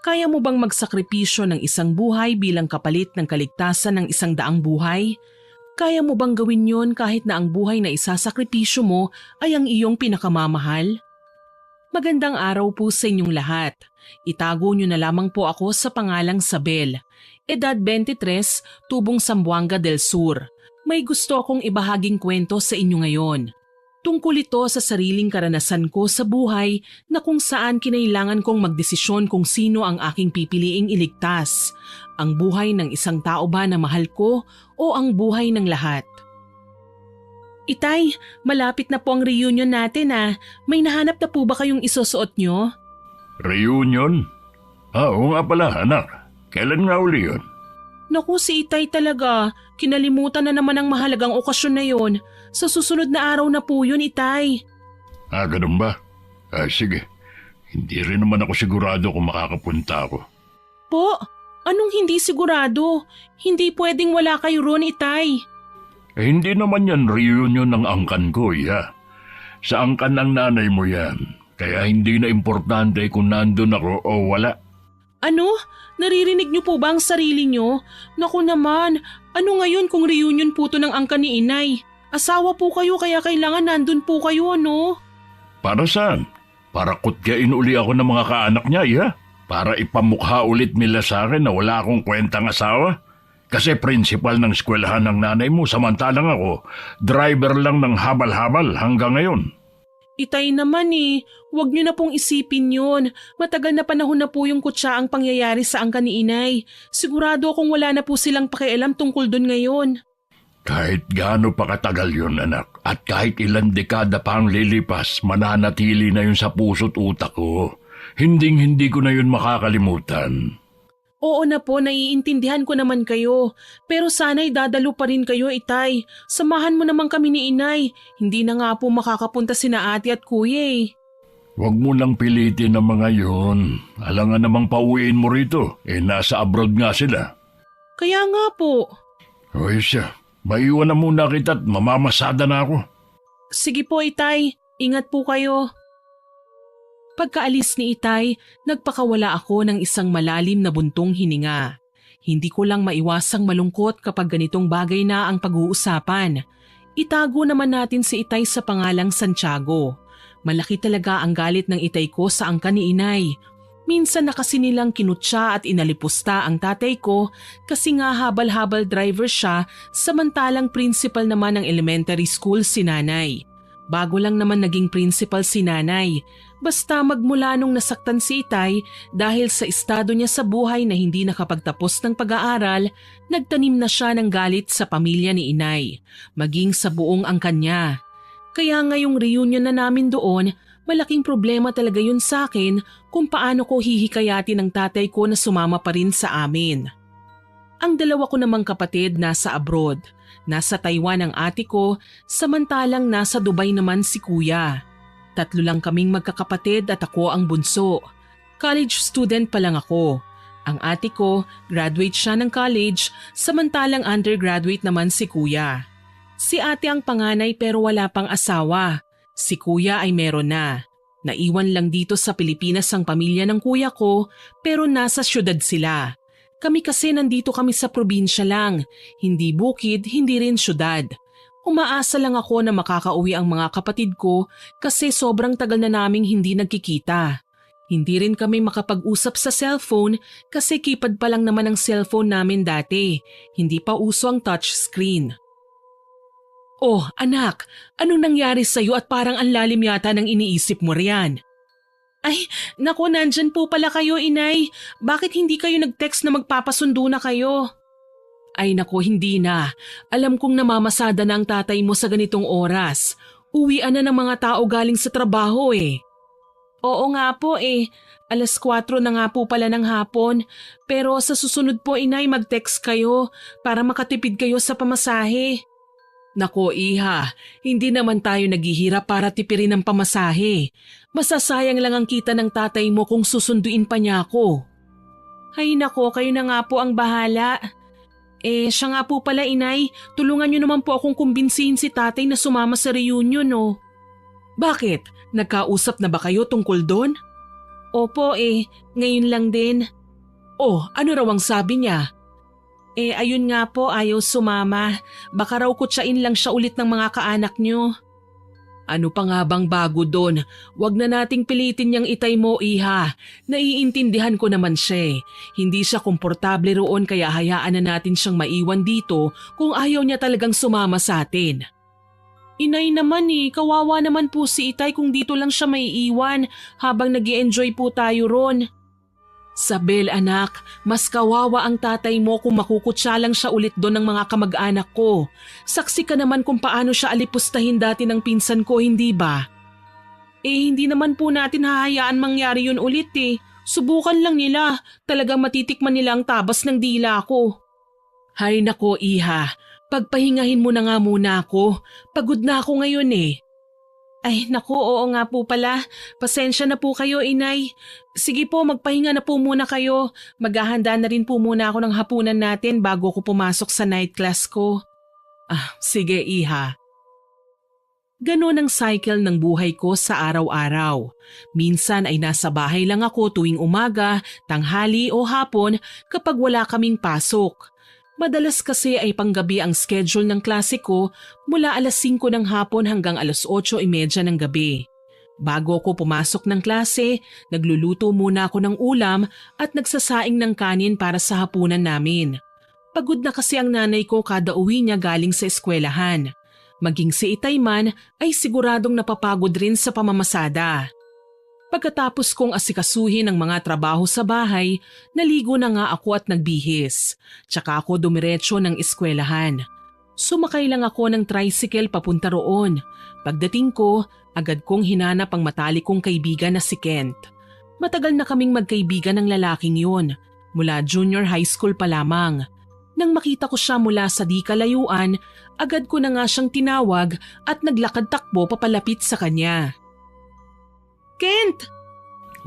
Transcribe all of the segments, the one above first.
Kaya mo bang magsakripisyo ng isang buhay bilang kapalit ng kaligtasan ng 100 buhay? Kaya mo bang gawin yon kahit na ang buhay na isasakripisyo mo ay ang iyong pinakamamahal? Magandang araw po sa inyong lahat. Itago niyo na lamang po ako sa pangalang Sabel. Edad 23, tubong Zamboanga del Sur. May gusto akong ibahaging kwento sa inyo ngayon. Tungkol ito sa sariling karanasan ko sa buhay na kung saan kinailangan kong magdesisyon kung sino ang aking pipiliing iligtas. Ang buhay ng isang tao ba na mahal ko o ang buhay ng lahat? Itay, malapit na po ang reunion natin ah. May nahanap na po ba kayong isusuot nyo? Reunion? Oo nga pala, anak. Kailan nga uli yun? Naku, si Itay talaga. Kinalimutan na naman ang mahalagang okasyon na yon. Sa susunod na araw na po yun, Itay. Ganun ba? Sige. Hindi rin naman ako sigurado kung makakapunta ako. Po? Anong hindi sigurado? Hindi pwedeng wala kayo ron, Itay. Hindi naman yan reunion ng angkan ko, iya. Sa angkan ng nanay mo yan. Kaya hindi na importante kung nandun ako o wala. Ano? Naririnig niyo po ba ang sarili niyo? Naku naman, ano ngayon kung reunion po to ng angkan ni Inay? Asawa po kayo kaya kailangan nandun po kayo, no? Para saan? Para kutyain uli ako ng mga kaanak niya, iya? Para ipamukha ulit nila sa akin na wala akong kwentang asawa? Kasi principal ng eskwelahan ng nanay mo, samantalang ako, driver lang ng habal-habal hanggang ngayon. Itay naman huwag niyo na pong isipin yun. Matagal na panahon na po yung kutsa ang pangyayari sa angkan ni Inay. Sigurado akong wala na po silang pakialam tungkol doon ngayon. Kahit gaano pa katagal yun, anak, at kahit ilang dekada pa ang lilipas, mananatili na yun sa puso't utak ko. Hinding-hindi ko na yun makakalimutan. Oo na po, naiintindihan ko naman kayo. Pero sana'y dadalo pa rin kayo, Itay. Samahan mo naman kami ni Inay. Hindi na nga po makakapunta sina ate at kuya Huwag mo lang pilitin ang mga yun. Alangan namang pauwiin mo rito. Nasa abroad nga sila. Kaya nga po. Oy siya, maiwan na muna kita at mamamasada na ako. Sige po, Itay. Ingat po kayo. Pagkaalis ni Itay, nagpakawala ako ng isang malalim na buntong hininga. Hindi ko lang maiwasang malungkot kapag ganitong bagay na ang pag-uusapan. Itago naman natin si Itay sa pangalang Santiago. Malaki talaga ang galit ng Itay ko sa angkan ni Inay. Minsan na kasi nilang kinutya at inalipusta ang tatay ko kasi nga habal-habal driver siya samantalang principal naman ng elementary school si nanay. Bago lang naman naging principal si nanay. Basta magmula nung nasaktan si Itay dahil sa estado niya sa buhay na hindi nakapagtapos ng pag-aaral, nagtanim na siya ng galit sa pamilya ni Inay, maging sa buong angkan niya. Kaya ngayong reunion na namin doon, malaking problema talaga yun sa akin kung paano ko hihikayatin ng tatay ko na sumama pa rin sa amin. Ang dalawa ko namang kapatid nasa abroad. Nasa Taiwan ang ate ko, samantalang nasa Dubai naman si kuya. 3 lang kaming magkakapatid at ako ang bunso. College student pa lang ako. Ang ate ko, graduate siya ng college, samantalang undergraduate naman si kuya. Si ate ang panganay pero wala pang asawa. Si kuya ay meron na. Naiwan lang dito sa Pilipinas ang pamilya ng kuya ko pero nasa syudad sila. Kami kasi nandito kami sa probinsya lang, hindi bukid, hindi rin syudad. Umaasa lang ako na makakauwi ang mga kapatid ko kasi sobrang tagal na naming hindi nagkikita. Hindi rin kami makapag-usap sa cellphone kasi keypad pa lang naman ang cellphone namin dati. Hindi pa uso ang touchscreen. Oh, anak, anong nangyari sa'yo at parang ang lalim yata ng iniisip mo riyan? Ay, naku, nandyan po pala kayo, Inay. Bakit hindi kayo nag-text na magpapasundo na kayo? Ay naku, hindi na. Alam kong namamasada na ang tatay mo sa ganitong oras. Uwian na ng mga tao galing sa trabaho Oo nga po 4:00 na nga po pala ng hapon. Pero sa susunod po, Inay, mag-text kayo para makatipid kayo sa pamasahe. Nako iha, hindi naman tayo naghihirap para tipirin ang pamasahe. Masasayang lang ang kita ng tatay mo kung susunduin pa niya ako. Ay nako, kayo na nga po ang bahala. Siya nga po pala, Inay, tulungan niyo naman po akong kumbinsihin si tatay na sumama sa reunion Bakit? Nagkausap na ba kayo tungkol doon? Opo ngayon lang din. Oh, ano raw ang sabi niya? Ayun nga po, ayaw sumama. Baka raw kutsain lang siya ulit ng mga kaanak niyo. Ano pa nga bang bago doon? Huwag na nating pilitin niyang itay mo, iha. Naiintindihan ko naman siya. Hindi siya komportable roon kaya hayaan na natin siyang maiwan dito kung ayaw niya talagang sumama sa atin. Inay naman kawawa naman po si itay kung dito lang siya maiiwan habang nag-i-enjoy po tayo ron. Sabel anak, mas kawawa ang tatay mo kung makukutsa lang siya ulit doon ng mga kamag-anak ko. Saksi ka naman kung paano siya alipustahin dati ng pinsan ko, hindi ba? Hindi naman po natin hahayaan mangyari yun ulit. Subukan lang nila, talagang matitikman nila ang tabas ng dila ko. Hay nako iha, pagpahingahin mo na nga muna ako. Pagod na ako ngayon Ay naku, oo nga po pala. Pasensya na po kayo, inay. Sige po, magpahinga na po muna kayo. Maghahanda na rin po muna ako ng hapunan natin bago ko pumasok sa night class ko. Sige iha. Ganon ang cycle ng buhay ko sa araw-araw. Minsan ay nasa bahay lang ako tuwing umaga, tanghali o hapon kapag wala kaming pasok. Madalas kasi ay panggabi ang schedule ng klase ko mula alas 5 ng hapon hanggang alas 8:30 ng gabi. Bago ako pumasok ng klase, nagluluto muna ako ng ulam at nagsasaing ng kanin para sa hapunan namin. Pagod na kasi ang nanay ko kada uwi niya galing sa eskwelahan. Maging si itay man ay siguradong napapagod rin sa pamamasada. Pagkatapos kong asikasuhin ang mga trabaho sa bahay, naligo na nga ako at nagbihis. Tsaka ako dumiretso ng eskwelahan. Sumakay lang ako ng tricycle papunta roon. Pagdating ko, agad kong hinanap ang matalik kong kaibigan na si Kent. Matagal na kaming magkaibigan ng lalaking yun, mula junior high school pa lamang. Nang makita ko siya mula sa di kalayuan, agad ko na nga siyang tinawag at naglakad takbo papalapit sa kanya. Kent!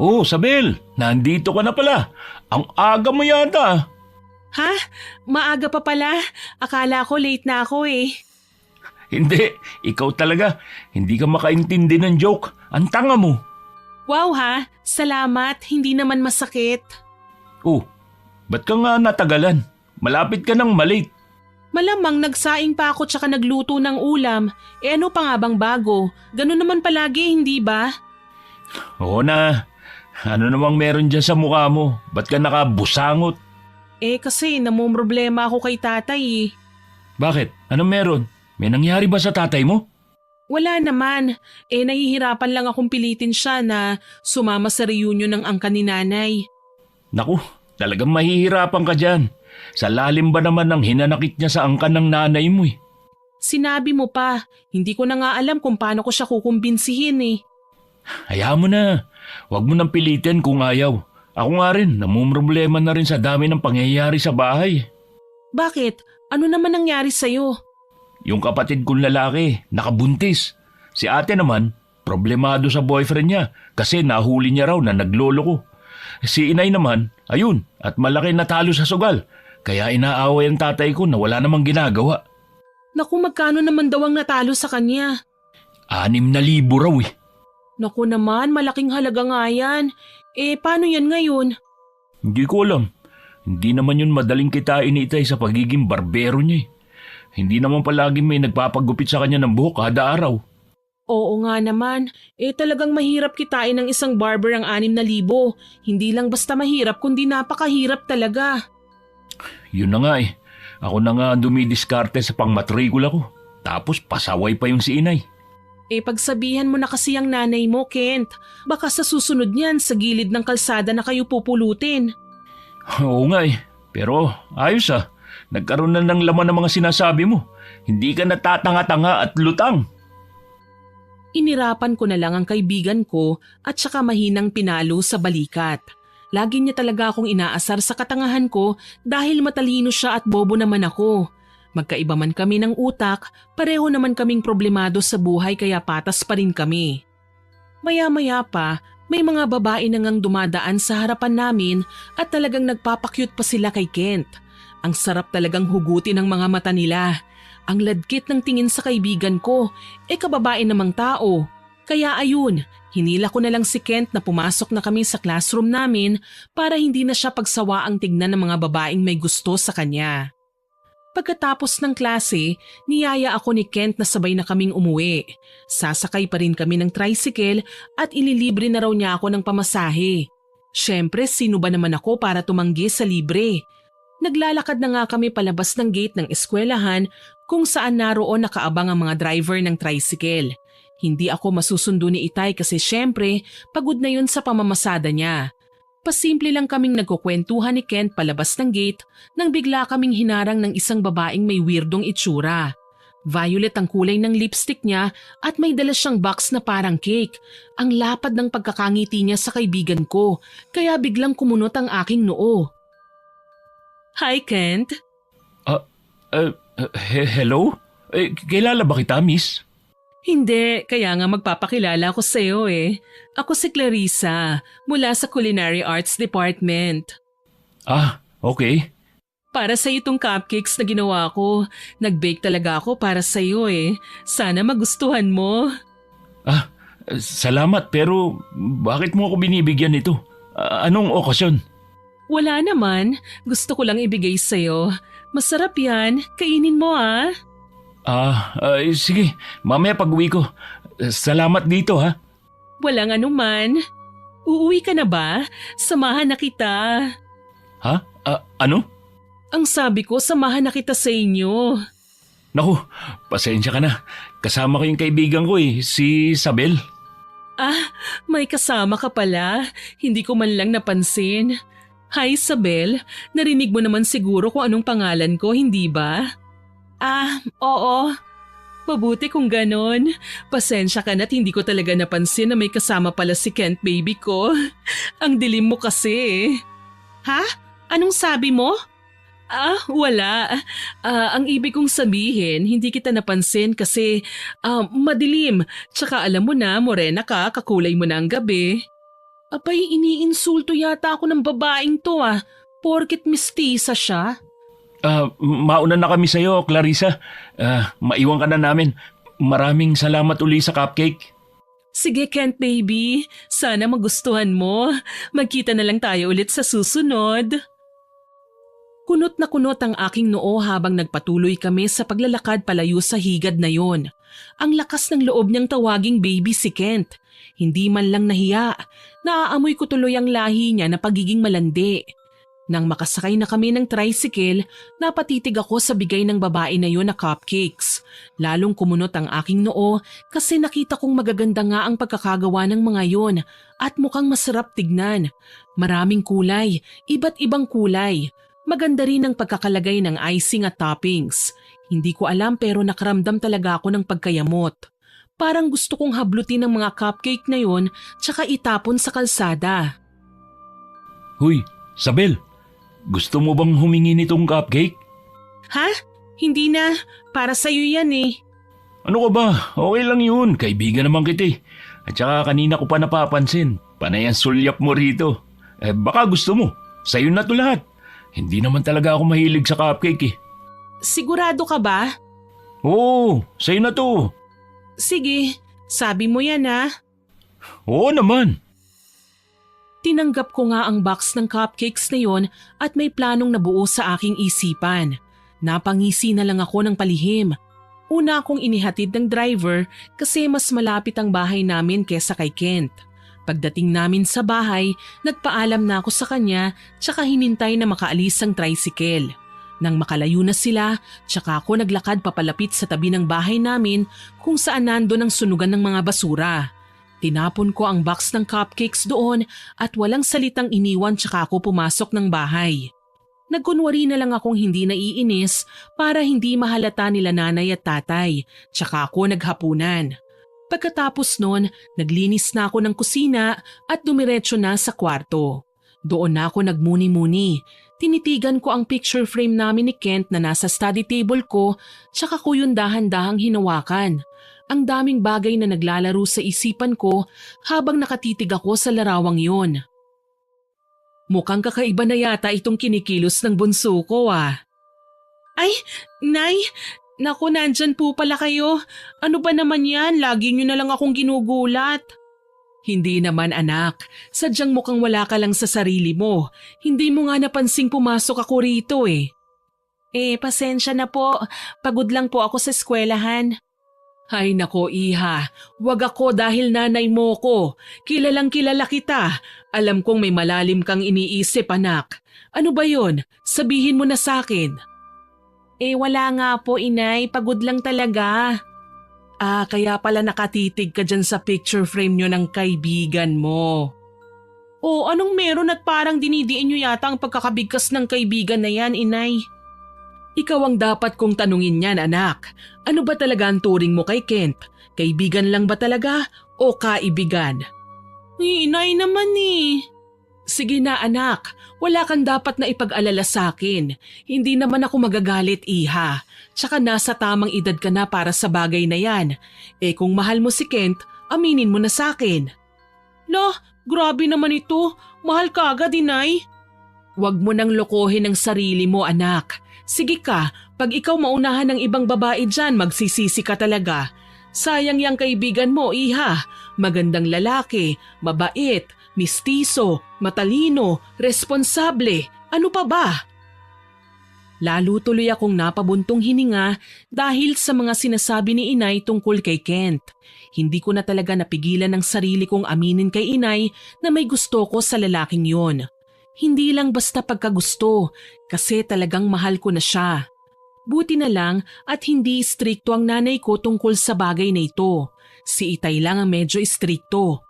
Oh, Sabel, nandito ka na pala. Ang aga mo yata. Ha? Maaga pa pala? Akala ko late na ako Hindi, ikaw talaga. Hindi ka makaintindi ng joke. Ang tanga mo. Wow ha, salamat. Hindi naman masakit. Oh, ba't ka nga natagalan? Malapit ka nang malate. Malamang nagsaing pa ako tsaka nagluto ng ulam. Ano pa nga bang bago? Ganun naman palagi, hindi ba? Oo na. Ano namang meron dyan sa mukha mo? Ba't ka nakabusangot? Kasi namumroblema ako kay tatay Bakit? Anong meron? May nangyari ba sa tatay mo? Wala naman. Nahihirapan lang akong pilitin siya na sumama sa reunion ng angkan ni nanay. Naku, talagang mahihirapan ka dyan. Sa lalim ba naman ng hinanakit niya sa angkan ng nanay mo Sinabi mo pa, hindi ko na nga alam kung paano ko siya kukumbinsihin Hayaan mo na. Huwag mo nang pilitin kung ayaw. Ako nga rin, namumroblema na rin sa dami ng pangyayari sa bahay. Bakit? Ano naman nangyari sa'yo? Yung kapatid kong lalaki, nakabuntis. Si ate naman, problemado sa boyfriend niya kasi nahuli niya raw na naglolo ko. Si inay naman, ayun, at malaki natalo sa sugal. Kaya inaaway ang tatay ko na wala namang ginagawa. Naku, magkano naman daw ang natalo sa kanya? 6,000 raw Naku naman, malaking halaga nga yan. Paano yan ngayon? Hindi ko alam. Hindi naman yun madaling kitain ni itay sa pagiging barbero niya Hindi naman palaging may nagpapagupit sa kanya ng buhok kada araw. Oo nga naman. Talagang mahirap kitain ng isang barber ang 6,000. Hindi lang basta mahirap kundi napakahirap talaga. Yun na nga Ako na nga dumidiskarte sa pangmatrikula ko. Tapos pasaway pa yung si inay. Pagsabihan mo na kasi ang nanay mo, Kent. Baka sa susunod niyan sa gilid ng kalsada na kayo pupulutin. Oo nga Pero ayos Nagkaroon na ng laman ng mga sinasabi mo. Hindi ka natatanga-tanga at lutang. Inirapan ko na lang ang kaibigan ko at saka mahinang pinalo sa balikat. Lagi niya talaga akong inaasar sa katangahan ko dahil matalino siya at bobo naman ako. Magkaiba man kami ng utak, pareho naman kaming problemado sa buhay kaya patas pa rin kami. Maya-maya pa, may mga babae na ngang dumadaan sa harapan namin at talagang nagpapakyut pa sila kay Kent. Ang sarap talagang hugutin ng mga mata nila. Ang ladkit ng tingin sa kaibigan ko, kababae namang tao. Kaya ayun, hinila ko na lang si Kent na pumasok na kami sa classroom namin para hindi na siya pagsawaang tignan ng mga babaeng may gusto sa kanya. Pagkatapos ng klase, niyaya ako ni Kent na sabay na kaming umuwi. Sasakay pa rin kami ng tricycle at ililibre na raw niya ako ng pamasahe. Siyempre, sino ba naman ako para tumanggi sa libre? Naglalakad na nga kami palabas ng gate ng eskwelahan kung saan naroon nakaabang ang mga driver ng tricycle. Hindi ako masusundo ni Itay kasi siyempre, pagod na yun sa pamamasada niya. Pasimple lang kaming nagkukwentuhan ni Kent palabas ng gate nang bigla kaming hinarang ng isang babaeng may weirdong itsura. Violet ang kulay ng lipstick niya at may dala siyang box na parang cake. Ang lapad ng pagkakangiti niya sa kaibigan ko, kaya biglang kumunot ang aking noo. Hi, Kent. Hello? Kilala ba kita, miss? Hindi, kaya nga magpapakilala ko sa iyo eh. Ako si Clarissa, mula sa Culinary Arts Department. Ah, okay. Para sa itong cupcakes na ginawa ko, nag-bake talaga ako para sa iyo eh. Sana magustuhan mo. Ah, salamat pero bakit mo ako binibigyan nito? Anong okasyon? Wala naman, gusto ko lang ibigay sa iyo. Masarap yan, kainin mo ah. Sige, mamaya pag-uwi ko. Salamat dito ha. Walang anuman. Uuwi ka na ba? Samahan na kita. Ha? Ano? Ang sabi ko, samahan na kita sa inyo. Naku, pasensya ka na. Kasama ko yung kaibigan ko si Isabel. May kasama ka pala. Hindi ko man lang napansin. Hi Isabel, narinig mo naman siguro kung anong pangalan ko, hindi ba? Oo. Mabuti kung ganon. Pasensya ka na't hindi ko talaga napansin na may kasama pala si Kent baby ko. Ang dilim mo kasi. Ha? Anong sabi mo? Wala. Ang ibig kong sabihin, hindi kita napansin kasi madilim. Tsaka alam mo na, morena ka, kakulay mo na ang gabi. Abay, iniinsulto yata ako ng babaeng to porket mistisa siya. Mauna na kami sa'yo, Clarissa. Maiwan ka na namin. Maraming salamat uli sa cupcake. Sige Kent baby, sana magustuhan mo. Magkita na lang tayo ulit sa susunod. Kunot na kunot ang aking noo habang nagpatuloy kami sa paglalakad palayo sa higad na yon. Ang lakas ng loob niyang tawaging baby si Kent. Hindi man lang nahiya. Naaamoy ko tuloy ang lahi niya na pagiging malandi. Nang makasakay na kami ng tricycle, napatitig ako sa bigay ng babae na yon na cupcakes. Lalong kumunot ang aking noo kasi nakita kong magaganda nga ang pagkakagawa ng mga yon at mukhang masarap tignan. Maraming kulay, iba't ibang kulay. Maganda rin ang pagkakalagay ng icing at toppings. Hindi ko alam pero nakaramdam talaga ako ng pagkayamot. Parang gusto kong hablutin ang mga cupcake na yon tsaka itapon sa kalsada. Huy, Isabel! Gusto mo bang humingi nitong cupcake? Ha? Hindi na. Para sa'yo yan eh. Ano ka ba? Okay lang yun. Kaibigan naman kita eh. At saka kanina ko pa napapansin. Panay ang sulyap mo rito. Baka gusto mo. Sa'yo na to lahat. Hindi naman talaga ako mahilig sa cupcake eh. Sigurado ka ba? Oo, sa'yo na to. Sige, sabi mo yan ha. Oo naman. Tinanggap ko nga ang box ng cupcakes na yon at may planong nabuo sa aking isipan. Napangisi na lang ako ng palihim. Una akong inihatid ng driver kasi mas malapit ang bahay namin kesa kay Kent. Pagdating namin sa bahay, nagpaalam na ako sa kanya tsaka hinintay na makaalis ang tricycle. Nang makalayo na sila, tsaka ako naglakad papalapit sa tabi ng bahay namin kung saan nandun ang sunugan ng mga basura. Tinapon ko ang box ng cupcakes doon at walang salitang iniwan tsaka ako pumasok ng bahay. Nagkunwari na lang akong hindi naiinis para hindi mahalata nila nanay at tatay, tsaka ako naghapunan. Pagkatapos nun, naglinis na ako ng kusina at dumiretso na sa kwarto. Doon na ako nagmuni-muni. Tinitigan ko ang picture frame namin ni Kent na nasa study table ko tsaka ko yun dahan-dahang hinawakan. Ang daming bagay na naglalaro sa isipan ko habang nakatitig ako sa larawang yon. Mukhang kakaiba na yata itong kinikilos ng bunso ko Ay, Nay! Naku, nandyan po pala kayo. Ano ba naman yan? Lagi nyo na lang akong ginugulat. Hindi naman anak, sadyang mukhang wala ka lang sa sarili mo. Hindi mo nga napansing pumasok ako rito eh. Pasensya na po. Pagod lang po ako sa eskwelahan. Ay nako iha, wag ako dahil nanay mo ko. Kilalang kilala kita. Alam kong may malalim kang iniisip anak. Ano ba yon? Sabihin mo na sa akin. Wala nga po inay, pagod lang talaga. Kaya pala nakatitig ka dyan sa picture frame nyo ng kaibigan mo. Anong meron at parang dinidiin nyo yata ang pagkakabigkas ng kaibigan na yan, inay? Ikaw ang dapat kong tanungin yan, anak. Ano ba talaga ang turing mo kay Kent? Kaibigan lang ba talaga o kaibigan? Inay naman eh. Sige na anak, wala kang dapat na ipag-alala sa akin. Hindi naman ako magagalit iha. Tsaka nasa tamang edad ka na para sa bagay na yan. Kung mahal mo si Kent, aminin mo na sa akin. Lah, grabe naman ito. Mahal ka agad inay. Huwag mo nang lokohin ang sarili mo anak. Sige ka, pag ikaw maunahan ng ibang babae dyan, magsisisi ka talaga. Sayang yang kaibigan mo iha. Magandang lalaki, mabait, mistiso, matalino, responsable, ano pa ba? Lalo tuloy akong napabuntong hininga dahil sa mga sinasabi ni inay tungkol kay Kent. Hindi ko na talaga napigilan ng sarili kong aminin kay inay na may gusto ko sa lalaking yon. Hindi lang basta pagkagusto kasi talagang mahal ko na siya. Buti na lang at hindi istrikto ang nanay ko tungkol sa bagay na ito. Si Itay lang ang medyo istrikto.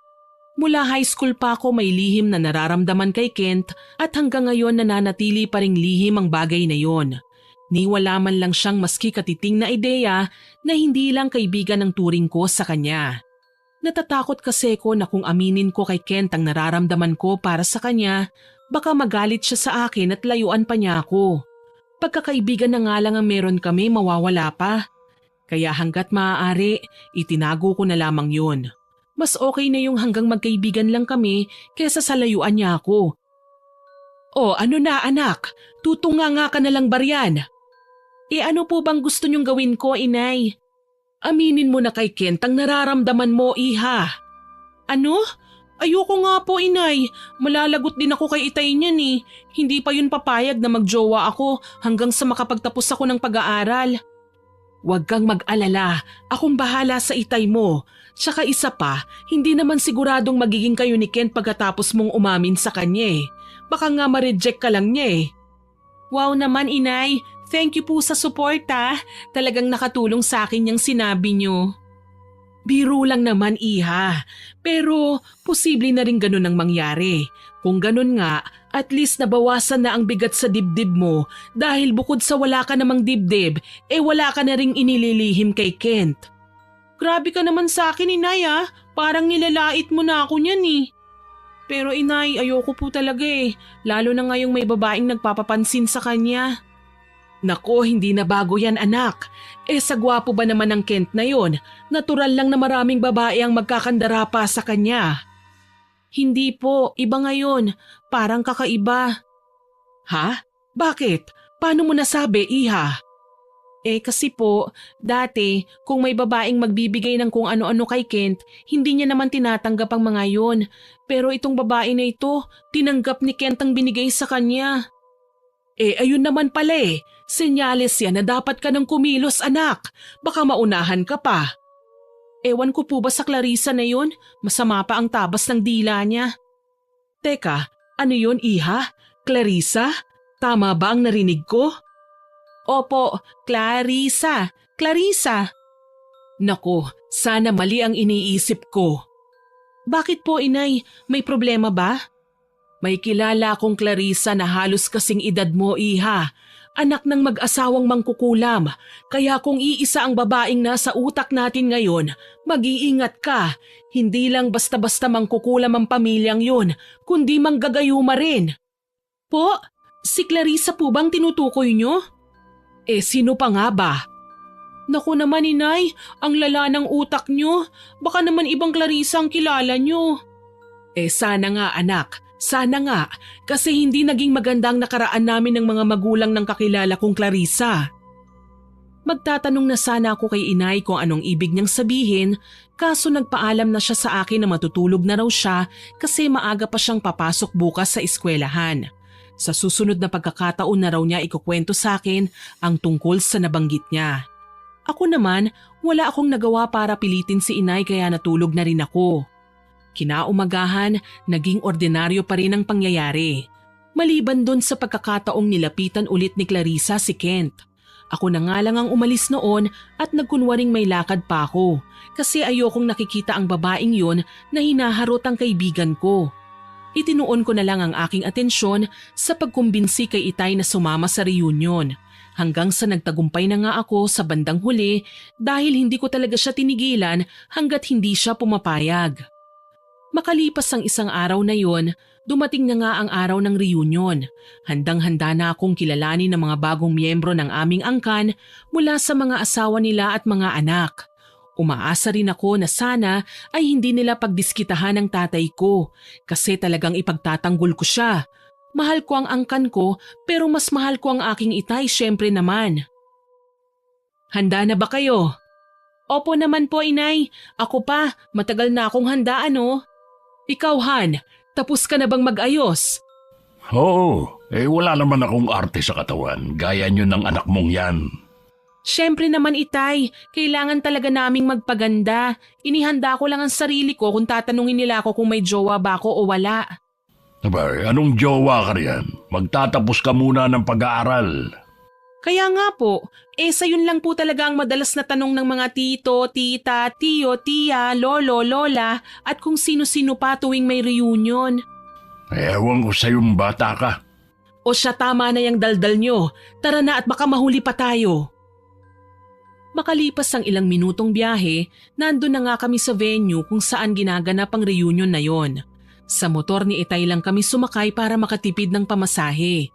Mula high school pa ako may lihim na nararamdaman kay Kent at hanggang ngayon nananatili pa ring lihim ang bagay na yon. Niwala man lang siyang maski katiting na ideya na hindi lang kaibigan ang turing ko sa kanya. Natatakot kasi ko na kung aminin ko kay Kent ang nararamdaman ko para sa kanya, baka magalit siya sa akin at layuan pa niya ako. Pagkakaibigan na nga lang ang meron kami, mawawala pa. Kaya hanggat maaari, itinago ko na lamang yun. Mas okay na yung hanggang magkaibigan lang kami kesa sa layuan niya ako. Ano na anak? Tutunga ka na lang ba riyan? Ano po bang gusto niyong gawin ko, inay? Aminin mo na kay Kent ang nararamdaman mo, iha. Ano? Ayoko nga po, inay. Malalagot din ako kay Itay niyan eh. Hindi pa yun papayag na magjowa ako hanggang sa makapagtapos ako ng pag-aaral. Huwag kang mag-alala. Akong bahala sa Itay mo. Tsaka isa pa, hindi naman siguradong magiging kayo ni Kent pagkatapos mong umamin sa kanya eh. Baka nga ma-reject ka lang niya eh. Wow naman, inay. Thank you po sa support ha. Talagang nakatulong sa akin yung sinabi niyo. Biro lang naman iha, pero posible na rin ganun ang mangyari. Kung ganun nga, at least nabawasan na ang bigat sa dibdib mo dahil bukod sa wala ka namang dibdib, wala ka na ring inililihim kay Kent. Grabe ka naman sa akin inay ha, parang nilalait mo na ako niyan eh. Pero inay, ayoko po talaga lalo na ngayong may babaeng nagpapapansin sa kanya. Nako, hindi na bago yan anak. Sa gwapo ba naman ng Kent na yon, natural lang na maraming babae ang magkakandara pa sa kanya. Hindi po, iba ngayon. Parang kakaiba. Ha? Bakit? Paano mo nasabi, iha? Kasi po, dati kung may babaeng magbibigay ng kung ano-ano kay Kent, hindi niya naman tinatanggap ang mga yon. Pero itong babae na ito, tinanggap ni Kent ang binigay sa kanya. Ayun naman pala Senyales yan na dapat ka ng kumilos anak. Baka maunahan ka pa. Ewan ko po ba sa Clarissa na yun? Masama pa ang tabas ng dila niya. Teka, ano yun iha? Clarissa? Tama ba ang narinig ko? Opo, Clarissa. Clarissa. Nako, sana mali ang iniisip ko. Bakit po inay? May problema ba? May kilala akong Clarissa na halos kasing edad mo iha. Anak ng mag-asawang mangkukulam, kaya kung iisa ang babaeng nasa utak natin ngayon, mag-iingat ka. Hindi lang basta-basta mangkukulam ang pamilyang yun, kundi manggagayuma rin. Po, si Clarissa po bang tinutukoy nyo? Sino pa nga ba? Naku naman inay, ang lala ng utak nyo. Baka naman ibang Clarissa ang kilala nyo. Sana nga anak. Sana nga, kasi hindi naging magandang nakaraan namin ng mga magulang ng kakilala kong Clarissa. Magtatanong na sana ako kay inay kung anong ibig niyang sabihin, kaso nagpaalam na siya sa akin na matutulog na raw siya kasi maaga pa siyang papasok bukas sa eskwelahan. Sa susunod na pagkakataon na raw niya ikukwento sa akin ang tungkol sa nabanggit niya. Ako naman, wala akong nagawa para pilitin si inay kaya natulog na rin ako. Kinaumagahan, naging ordinaryo pa rin ang pangyayari. Maliban doon sa pagkakataong nilapitan ulit ni Clarissa si Kent. Ako na nga lang ang umalis noon at nagkunwaring may lakad pa ako kasi ayokong nakikita ang babaeng yon na hinaharot ang kaibigan ko. Itinuon ko na lang ang aking atensyon sa pagkumbinsi kay Itay na sumama sa reunion hanggang sa nagtagumpay na nga ako sa bandang huli dahil hindi ko talaga siya tinigilan hanggat hindi siya pumapayag. Makalipas ang isang araw na yon, dumating na nga ang araw ng reunion. Handang-handa na akong kilalanin ng mga bagong miyembro ng aming angkan mula sa mga asawa nila at mga anak. Umaasa rin ako na sana ay hindi nila pagdiskitahan ng tatay ko kasi talagang ipagtatanggol ko siya. Mahal ko ang angkan ko pero mas mahal ko ang aking Itay syempre naman. Handa na ba kayo? Opo naman po inay, ako pa, matagal na akong handa ano. Ikaw Han, tapos ka na bang mag-ayos? Oo, wala naman akong arte sa katawan, gaya nyo ng anak mong yan. Siyempre naman Itay, kailangan talaga naming magpaganda. Inihanda ko lang ang sarili ko kung tatanungin nila ako kung may jowa ba ako o wala. Abay, anong jowa ka riyan? Magtatapos ka muna ng pag-aaral. Kaya nga po, sa yun lang po talaga ang madalas na tanong ng mga tito, tita, tiyo, tiya, lolo, lola at kung sino-sino pa tuwing may reunion. Ewan ko sa'yong bata ka. O siya tama na yung daldal nyo, tara na at baka mahuli pa tayo. Makalipas ang ilang minutong biyahe, nandun na nga kami sa venue kung saan ginaganap ang reunion na yon. Sa motor ni Itay lang kami sumakay para makatipid ng pamasahe.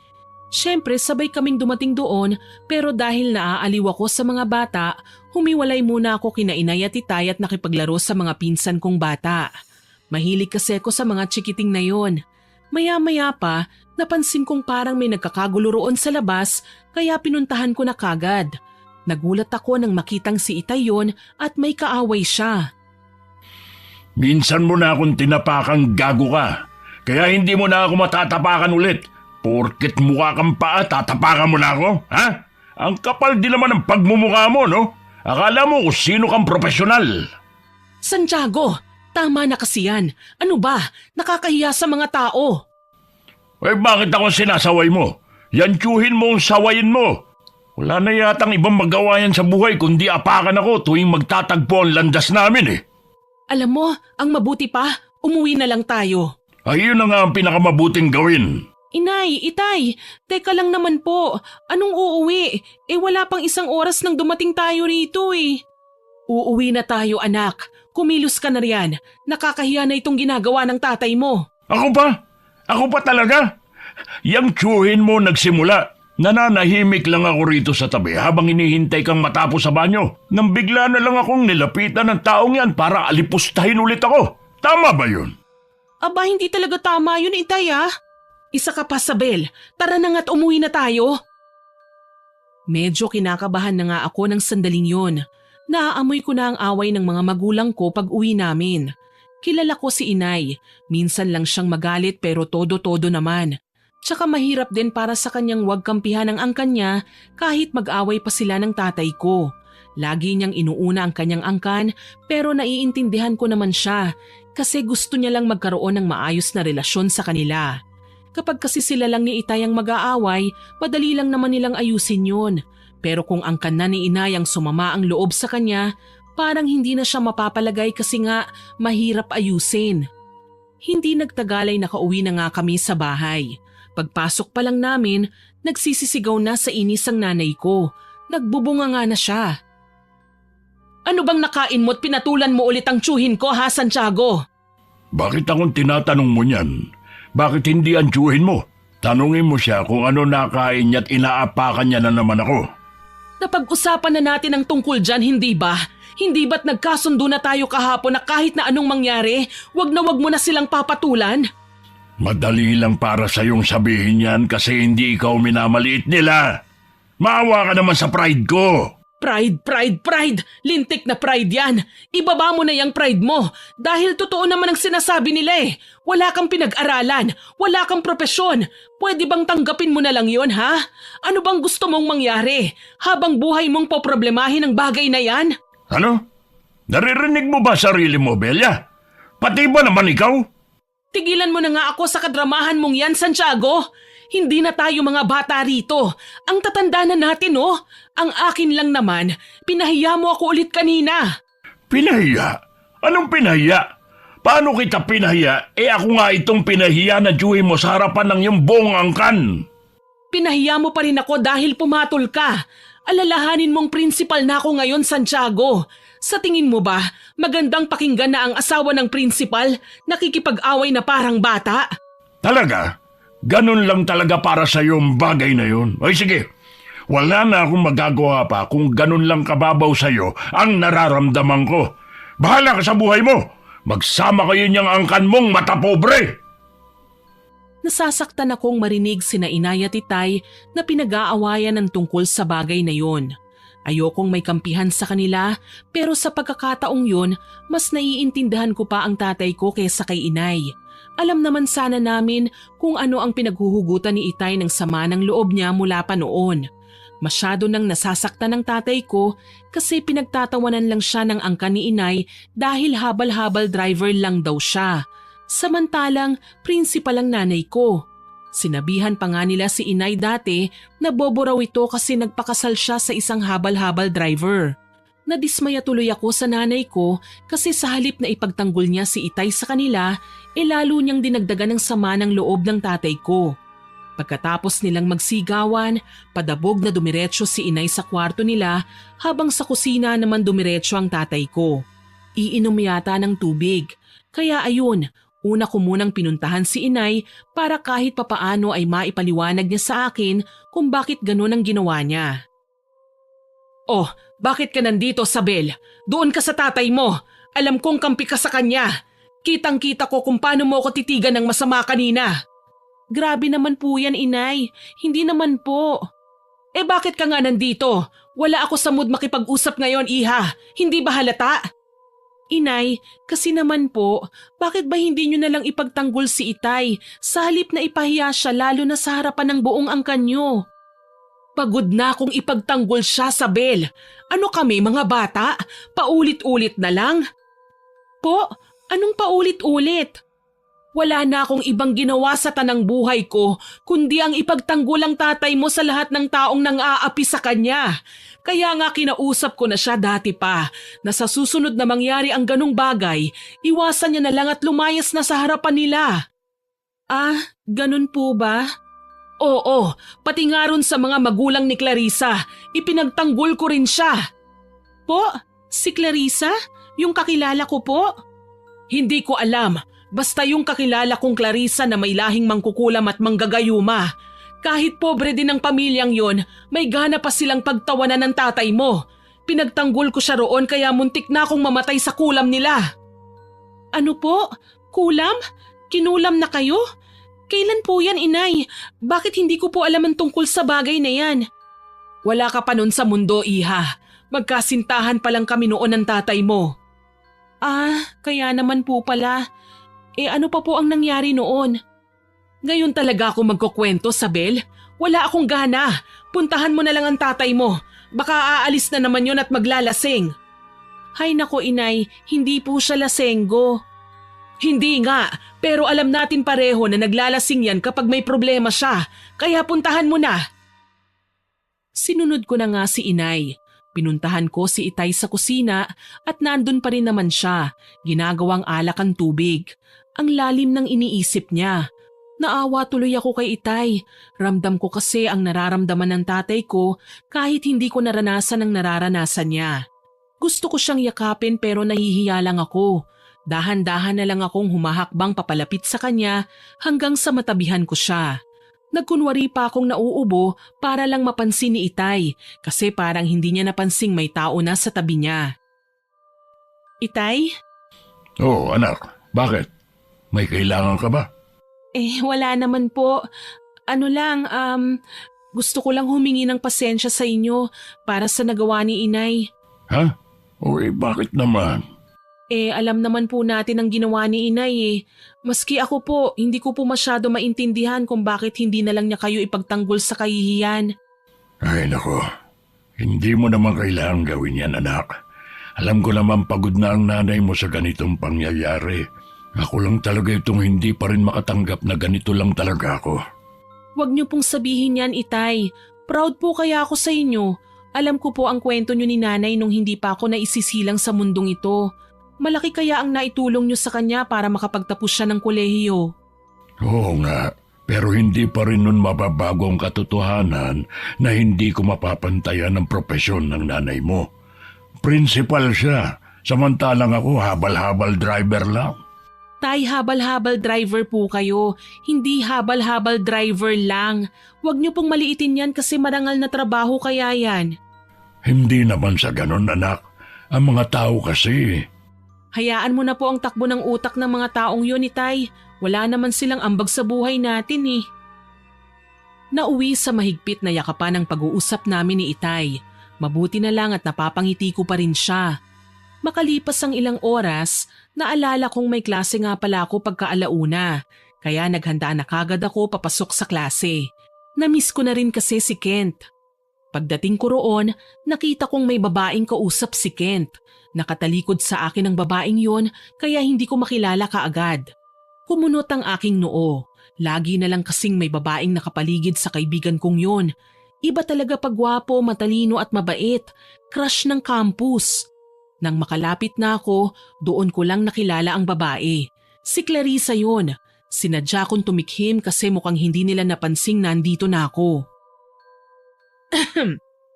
Siyempre sabay kaming dumating doon pero dahil naaaliw ako sa mga bata, humiwalay muna ako kina Inay at Itay at nakipaglaro sa mga pinsan kong bata. Mahilig kasi ako sa mga chikiting na yon. Maya-maya pa, napansin kong parang may nagkakagulo roon sa labas kaya pinuntahan ko na kagad. Nagulat ako nang makitang si Itay yon at may kaaway siya. Minsan mo na akong tinapakang gago ka, kaya hindi mo na ako matatapakan ulit. Porket mukha kang paa, tatapakan mo na ako, ha? Ang kapal din naman ng pagmumukha mo, no? Akala mo kung sino kang profesional. Santiago, tama na kasi yan. Ano ba? Nakakahiya sa mga tao. Bakit ako sinasaway mo? Yan tiyuhin mo ang sawayin mo. Wala na yatang ibang magawa yan sa buhay kundi apakan ako tuwing magtatagpo ang landas namin eh. Alam mo, ang mabuti pa, umuwi na lang tayo. Ayun na nga ang pinakamabuting gawin. Inay, Itay, teka lang naman po. Anong uuwi? Wala pang isang oras nang dumating tayo rito eh. Uuwi na tayo anak. Kumilos ka na riyan. Nakakahiya na itong ginagawa ng tatay mo. Ako pa? Ako pa talaga? Yang tiyuhin mo nagsimula. Nananahimik lang ako rito sa tabi habang inihintay kang matapos sa banyo. Nang bigla na lang akong nilapitan ng taong yan para alipustahin ulit ako. Tama ba yun? Aba, hindi talaga tama yun, Itay ah. Isa ka pa, Sabel. Tara na nga't umuwi na tayo. Medyo kinakabahan na nga ako ng sandaling yon. Naaamoy ko na ang away ng mga magulang ko pag uwi namin. Kilala ko si Inay. Minsan lang siyang magalit pero todo-todo naman. Tsaka mahirap din para sa kanyang wag kampihan ang angkan niya kahit mag-away pa sila ng tatay ko. Lagi niyang inuuna ang kanyang angkan pero naiintindihan ko naman siya kasi gusto niya lang magkaroon ng maayos na relasyon sa kanila. Kapag kasi sila lang ni Itay ang mag-aaway, madali lang naman nilang ayusin yun. Pero kung angkan na ni Inay ang sumama ang loob sa kanya, parang hindi na siya mapapalagay kasi nga mahirap ayusin. Hindi nagtagalay nakauwi na nga kami sa bahay. Pagpasok pa lang namin, nagsisisigaw na sa inis ang nanay ko. Nagbubunga nga na siya. Ano bang nakain mo't pinatulan mo ulit ang tiyuhin ko ha, Santiago? Bakit akong tinatanong mo niyan? Bakit hindi ang tiyuhin mo? Tanungin mo siya kung ano nakain niya at inaapakan niya na naman ako. Napag-usapan na natin ang tungkol dyan, hindi ba? Hindi ba't nagkasundo na tayo kahapon na kahit na anong mangyari, wag na wag mo na silang papatulan? Madali lang para sa iyong sabihin yan kasi hindi ikaw minamaliit nila. Maawa ka naman sa pride ko. Pride, pride, pride! Lintik na pride yan! Ibaba mo na yung pride mo dahil totoo naman ang sinasabi nila eh. Wala kang pinag-aralan, wala kang propesyon. Pwede bang tanggapin mo na lang yon ha? Ano bang gusto mong mangyari habang buhay mong poproblemahin ang bagay na yan? Ano? Naririnig mo ba sarili mo, Belia? Pati ba naman ikaw? Tigilan mo na nga ako sa kadramahan mong yan, Santiago. Hindi na tayo mga bata rito. Ang tatanda na natin, oh. Ang akin lang naman, pinahiya mo ako ulit kanina. Pinahiya? Anong pinahiya? Paano kita pinahiya? Ako nga itong pinahiya na Dewey mo sa harapan ng iyong buong angkan. Pinahiya mo pa rin ako dahil pumatol ka. Alalahanin mong prinsipal na ako ngayon, Santiago. Sa tingin mo ba, magandang pakinggan na ang asawa ng prinsipal nakikipag-away na parang bata? Talaga? Ganun lang talaga para sa yung bagay na yun. Ay sige, wala na akong magagawa pa kung ganun lang kababaw sa iyo ang nararamdaman ko. Bahala ka sa buhay mo. Magsama kayo niyang angkan mong matapobre. Nasasaktan akong marinig sina Inay at Itay na pinag-aawayan ng tungkol sa bagay na yun. Ayokong may kampihan sa kanila pero sa pagkakataong yun, mas naiintindihan ko pa ang tatay ko kaysa kay Inay. Alam naman sana namin kung ano ang pinaghuhugutan ni Itay ng sama ng loob niya mula pa noon. Masyado nang nasasaktan ng tatay ko kasi pinagtatawanan lang siya ng angkan ni Inay dahil habal-habal driver lang daw siya. Samantalang prinsipal ang nanay ko. Sinabihan pa nga nila si Inay dati na bobo raw ito kasi nagpakasal siya sa isang habal-habal driver. Nadismaya tuloy ako sa nanay ko kasi sa halip na ipagtanggol niya si Itay sa kanila, lalo niyang dinagdagan ng sama ng loob ng tatay ko. Pagkatapos nilang magsigawan, padabog na dumiretso si Inay sa kwarto nila habang sa kusina naman dumiretso ang tatay ko. Iinom yata ng tubig. Kaya ayun, una ko munang pinuntahan si Inay para kahit papaano ay maipaliwanag niya sa akin kung bakit ganun ang ginawa niya. Oh, bakit ka nandito, Sabel? Doon ka sa tatay mo. Alam kong kampi ka sa kanya. Kitang-kita ko kung paano mo ako titigan ng masama kanina. Grabe naman po yan, Inay. Hindi naman po. Bakit ka nga nandito? Wala ako sa mood makipag-usap ngayon, Iha. Hindi ba halata? Inay, kasi naman po, bakit ba hindi nyo nalang ipagtanggol si Itay sa halip na ipahiya siya lalo na sa harapan ng buong angkan nyo? Pagod na akong ipagtanggol siya, Sabel. Ano kami, mga bata? Paulit-ulit na lang? Po, anong paulit-ulit? Wala na akong ibang ginawa sa tanang buhay ko kundi ang ipagtanggol ang tatay mo sa lahat ng taong nang-aapi sa kanya. Kaya nga kinausap ko na siya dati pa na sa susunod na mangyari ang ganong bagay, iwasan niya na lang at lumayas na sa harapan nila. Ah, ganun po ba? Oo, pati nga ron sa mga magulang ni Clarissa, ipinagtanggol ko rin siya. Po, si Clarissa? Yung kakilala ko po? Hindi ko alam, basta yung kakilala kong Clarissa na may lahing mangkukulam at manggagayuma. Kahit pobre din ang pamilyang yon, may gana pa silang pagtawanan ng tatay mo. Pinagtanggol ko siya roon kaya muntik na akong mamatay sa kulam nila. Ano po? Kulam? Kinulam na kayo? Kailan po yan, Inay? Bakit hindi ko po alam ang tungkol sa bagay na yan? Wala ka pa nun sa mundo, Iha. Magkasintahan pa lang kami noon ng tatay mo. Ah, kaya naman po pala. Ano pa po ang nangyari noon? Ngayon talaga ako magkukwento, Sabel. Wala akong gana. Puntahan mo na lang ang tatay mo. Baka aalis na naman yon at maglalasing. Hay nako, Inay, hindi po siya lasenggo. Hindi nga, pero alam natin pareho na naglalasing yan kapag may problema siya. Kaya puntahan mo na. Sinunod ko na nga si Inay. Pinuntahan ko si Itay sa kusina at nandun pa rin naman siya, ginagawang alak ang tubig. Ang lalim ng iniisip niya. Naawa tuloy ako kay Itay. Ramdam ko kasi ang nararamdaman ng tatay ko kahit hindi ko naranasan ang nararanasan niya. Gusto ko siyang yakapin pero nahihiya lang ako. Dahan-dahan na lang akong humahakbang papalapit sa kanya hanggang sa matabihan ko siya. Nagkunwari pa akong nauubo para lang mapansin ni Itay kasi parang hindi niya napansing may tao na sa tabi niya. Itay? Oo, anak. Bakit? May kailangan ka ba? Wala naman po. Ano lang, Gusto ko lang humingi ng pasensya sa inyo para sa nagawa ni inay. Ha? Uy, bakit naman? Alam naman po natin ang ginawa ni inay eh. Maski ako po, hindi ko po masyado maintindihan kung bakit hindi na lang niya kayo ipagtanggol sa kahihiyan. Ay nako, hindi mo naman kailangang gawin yan anak. Alam ko naman pagod na ang nanay mo sa ganitong pangyayari. Ako lang talaga itong hindi pa rin makatanggap na ganito lang talaga ako. Huwag niyo pong sabihin yan, itay. Proud po kaya ako sa inyo. Alam ko po ang kwento niyo ni nanay nung hindi pa ako naisisilang sa mundong ito. Malaki kaya ang naitulong niyo sa kanya para makapagtapos siya ng kolehiyo. Oo nga, pero hindi pa rin nun mababago ang katotohanan na hindi ko mapapantayan ang propesyon ng nanay mo. Principal siya, samantalang ako habal-habal driver lang. Tay, habal-habal driver po kayo. Hindi habal-habal driver lang. Huwag niyo pong maliitin yan kasi marangal na trabaho kaya yan. Hindi naman sa ganon anak. Ang mga tao kasi. Hayaan mo na po ang takbo ng utak ng mga taong yun, itay. Wala naman silang ambag sa buhay natin eh. Nauwi sa mahigpit na yakapan ang pag-uusap namin ni itay. Mabuti na lang at napapangiti ko pa rin siya. Makalipas ang ilang oras, naalala kong may klase nga pala ako pagkaalauna. Kaya naghanda na kagad ako papasok sa klase. Namiss ko na rin kasi si Kent. Pagdating ko roon, nakita kong may babaeng kausap si Kent. Nakatalikod sa akin ang babaeng yon kaya hindi ko makilala kaagad. Kumunot ang aking noo. Lagi na lang kasing may babaeng nakapaligid sa kaibigan kong yon. Iba talaga pagwapo, matalino at mabait. Crush ng campus. Nang makalapit na ako, doon ko lang nakilala ang babae. Si Clarissa yon. Sinadya kong tumikhim kasi mukhang hindi nila napansing nandito na ako.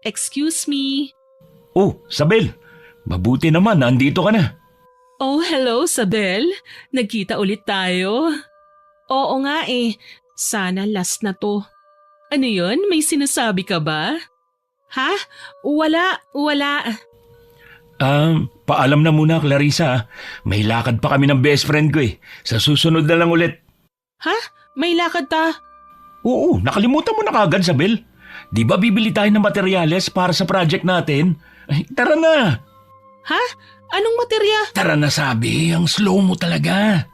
Excuse me. Oh, Sabel. Mabuti naman, nandito ka na. Oh, hello, Sabel. Nagkita ulit tayo. Oo nga eh. Sana last na to. Ano yon? May sinasabi ka ba? Ha? Wala. Paalam na muna, Clarissa. May lakad pa kami ng best friend ko eh. Sa susunod na lang ulit. Ha? May lakad ta? Oo, nakalimutan mo na kagad, Sabel. Di ba bibili tayo ng materyales para sa project natin? Ay, tara na. Ha? Anong materya? Tara na sabi, ang slow mo talaga.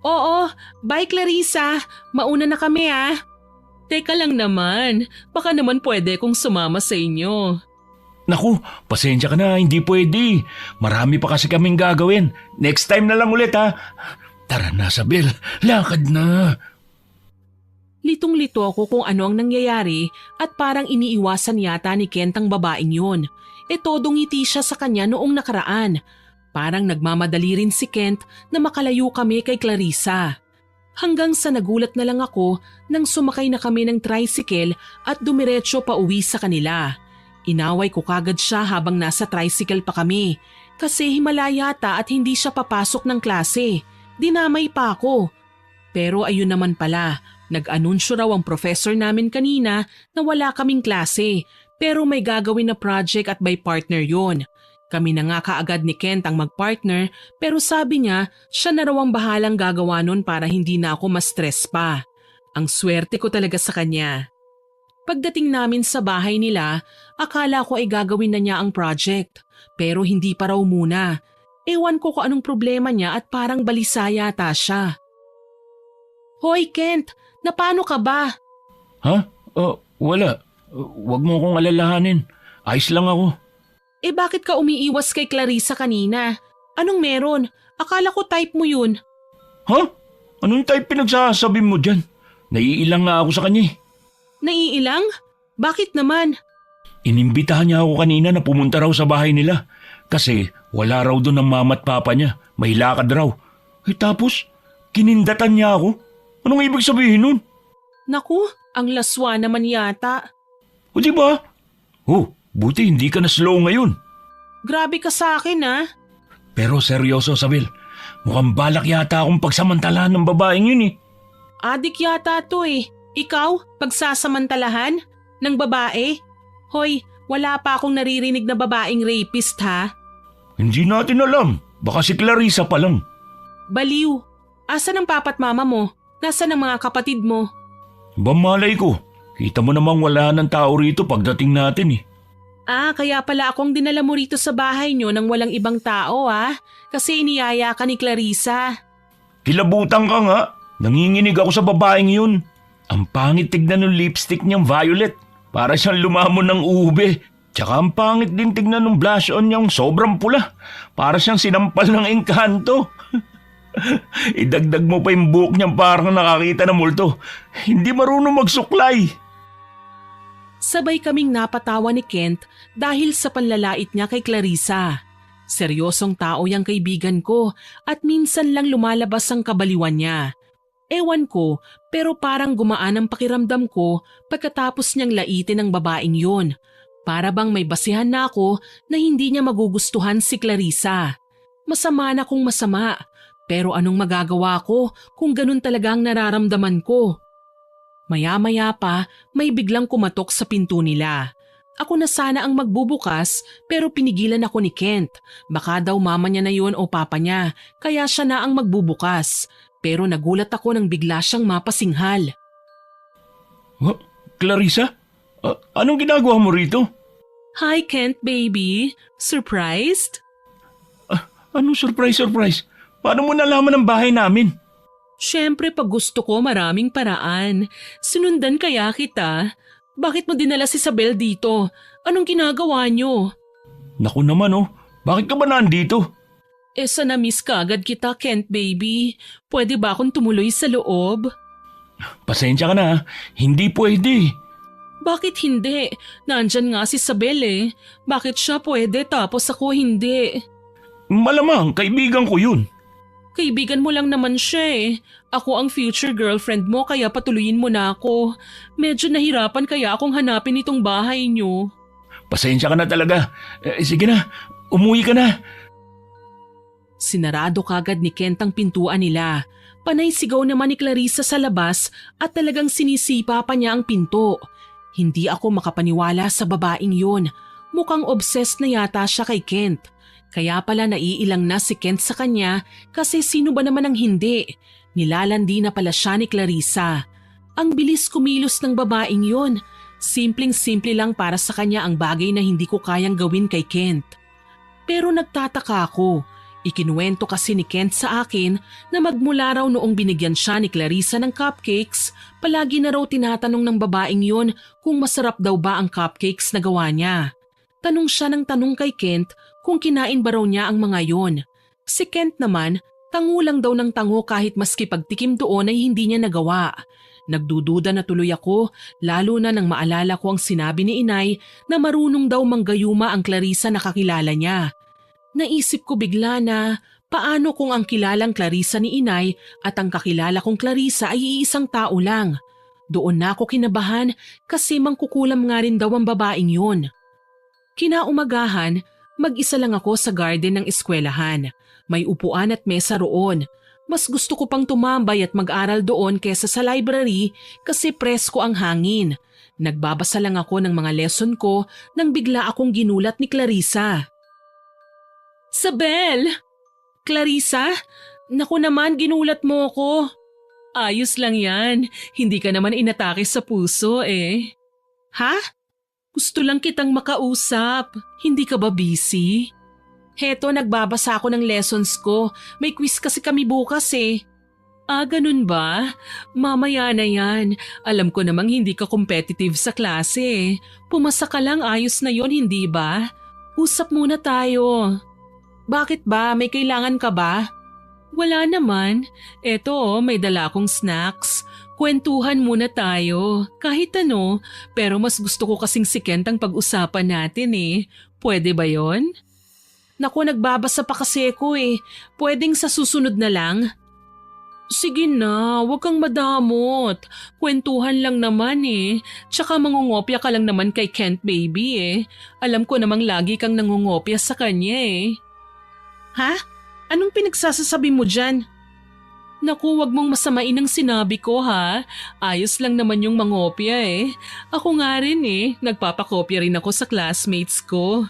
Oo. Bye, Clarissa. Mauna na kami ah. Teka lang naman. Baka naman pwede kong sumama sa inyo. Naku, pasensya ka na, hindi pwede. Marami pa kasi kaming gagawin. Next time na lang ulit ha. Tara na, Sabel. Lakad na. Litong-lito ako kung ano ang nangyayari at parang iniiwasan yata ni Kent ang babaeng yun. Todong ngiti siya sa kanya noong nakaraan. Parang nagmamadali rin si Kent na makalayo kami kay Clarissa. Hanggang sa nagulat na lang ako nang sumakay na kami ng tricycle at dumiretso pa uwi sa kanila. Inaway ko kagad siya habang nasa tricycle pa kami kasi himala yata at hindi siya papasok ng klase. Dinamay pa ako. Pero ayun naman pala, nag-anunsyo raw ang professor namin kanina na wala kaming klase pero may gagawin na project at by partner yon. Kami na nga kaagad ni Kent ang mag-partner pero sabi niya siya na raw ang bahalang gagawa nun para hindi na ako ma-stress pa. Ang swerte ko talaga sa kanya. Pagdating namin sa bahay nila, akala ko ay gagawin na niya ang project pero hindi pa raw muna. Ewan ko kung anong problema niya at parang balisa yata siya. Hoy Kent, napano ka ba? Ha? Wala. Huwag mo akong alalahanin. Ayos lang ako. Bakit ka umiiwas kay Clarissa kanina? Anong meron? Akala ko type mo yun. Ha? Anong type pinagsasabi mo dyan? Naiilang nga ako sa kanya eh. Naiilang? Bakit naman? Inimbitahan niya ako kanina na pumunta raw sa bahay nila. Kasi wala raw doon ang mama at papa niya. May lakad raw. Tapos, kinindatan niya ako. Anong ibig sabihin nun? Naku, ang laswa naman yata. O diba? Buti hindi ka na slow ngayon. Grabe ka sa akin ah. Pero seryoso, Sabel. Mukhang balak yata akong pagsamantalahan ng babaeng yun eh. Adik yata to eh. Ikaw, pagsasamantalahan? Ng babae? Hoy, wala pa akong naririnig na babaeng rapist ha? Hindi natin alam. Baka si Clarissa pa lang. Baliw. Asan ang papa't mama mo? Nasaan ang mga kapatid mo? Ba malay ko. Kita mo namang wala ng tao rito pagdating natin eh. Kaya pala akong dinala mo rito sa bahay nyo nang walang ibang tao kasi iniyaya ka ni Clarissa. Kilabutan ka nga. Nanginginig ako sa babaeng yun. Ang pangit tignan ng lipstick niyang violet. Para siyang lumamon ng ube. Tsaka ang pangit din tignan ng blush on niyang sobrang pula. Para siyang sinampal ng engkanto. Idagdag mo pa yung buhok niyang parang nakakita ng multo. Hindi marunong magsuklay. Sabay kaming napatawa ni Kent dahil sa panlalait niya kay Clarissa. Seryosong tao yung kaibigan ko at minsan lang lumalabas ang kabaliwan niya. Ewan ko, pero parang gumaan ang pakiramdam ko pagkatapos niyang laitin ang babaeng yun. Para bang may basihan na ako na hindi niya magugustuhan si Clarissa. Masama na kung masama, pero anong magagawa ko kung ganun talaga ang nararamdaman ko? Maya-maya pa, may biglang kumatok sa pinto nila. Ako na sana ang magbubukas pero pinigilan ako ni Kent. Baka daw mama niya na yun o papa niya, kaya siya na ang magbubukas. Pero nagulat ako nang bigla siyang mapasinghal. Clarissa? Anong ginagawa mo rito? Hi Kent baby, surprised? Anong surprise? Paano mo nalaman ang bahay namin? Siyempre pag gusto ko maraming paraan. Sinundan kaya kita. Bakit mo dinala si Isabel dito? Anong ginagawa niyo? Naku naman bakit ka ba nandito? Sa na-miss ka agad kita Kent baby. Pwede ba akong tumuloy sa loob? Pasensya ka na, hindi pwede. Bakit hindi? Nandyan nga si Isabel Bakit siya pwede tapos ako hindi? Malamang, kaibigan ko yun. Kaibigan mo lang naman siya Ako ang future girlfriend mo kaya patuloyin mo na ako. Medyo nahirapan kaya akong hanapin itong bahay niyo. Pasensya ka na talaga. Sige na, umuwi ka na. Sinarado kagad ni Kent ang pintuan nila. Panay sigaw naman ni Clarissa sa labas at talagang sinisipa pa niya ang pinto. Hindi ako makapaniwala sa babaeng yun. Mukhang obsessed na yata siya kay Kent. Kaya pala naiilang na si Kent sa kanya kasi sino ba naman ang hindi? Nilalandi na pala siya ni Clarissa. Ang bilis kumilos ng babaeng yun. Simpleng-simple lang para sa kanya ang bagay na hindi ko kayang gawin kay Kent. Pero nagtataka ako. Ikinuwento kasi ni Kent sa akin na magmula raw noong binigyan siya ni Clarissa ng cupcakes, palagi na raw tinatanong ng babaeng yun kung masarap daw ba ang cupcakes na gawa niya. Tanong siya ng tanong kay Kent kung kinain ba raw niya ang mga yon. Si Kent naman, tango lang daw ng tango kahit maski pagtikim doon ay hindi niya nagawa. Nagdududa na tuloy ako, lalo na nang maalala ko ang sinabi ni Inay na marunong daw manggayuma ang Clarissa na kakilala niya. Naisip ko bigla na paano kung ang kilalang Clarissa ni Inay at ang kakilala kong Clarissa ay iisang tao lang. Doon na ako kinabahan kasi mangkukulam nga rin daw ang babaeng yun. Kinaumagahan, mag-isa lang ako sa garden ng eskwelahan. May upuan at mesa roon. Mas gusto ko pang tumambay at mag-aral doon kesa sa library kasi presko ang hangin. Nagbabasa lang ako ng mga lesson ko nang bigla akong ginulat ni Clarissa. Sabel! Clarissa? Naku naman, ginulat mo ko. Ayos lang yan. Hindi ka naman inatake sa puso Ha? Gusto lang kitang makausap. Hindi ka ba busy? Heto, nagbabasa ako ng lessons ko. May quiz kasi kami bukas ganun ba? Mamaya na yan. Alam ko namang hindi ka competitive sa klase Pumasa ka lang, ayos na yon, hindi ba? Usap muna tayo. Bakit ba? May kailangan ka ba? Wala naman. Eto, may dala akong snacks. Kwentuhan muna tayo. Kahit ano, pero mas gusto ko kasing si Kent ang pag-usapan natin Pwede ba yon? Naku, nagbabasa pa kasi ako Pwedeng sa susunod na lang? Sige na, huwag kang madamot. Kwentuhan lang naman Tsaka mangungopya ka lang naman kay Kent baby Alam ko namang lagi kang nangungopya sa kanya Ha? Anong pinagsasasabi mo dyan? Naku, wag mong masamain ang sinabi ko ha. Ayos lang naman yung mangopya Ako nga rin nagpapakopya rin ako sa classmates ko.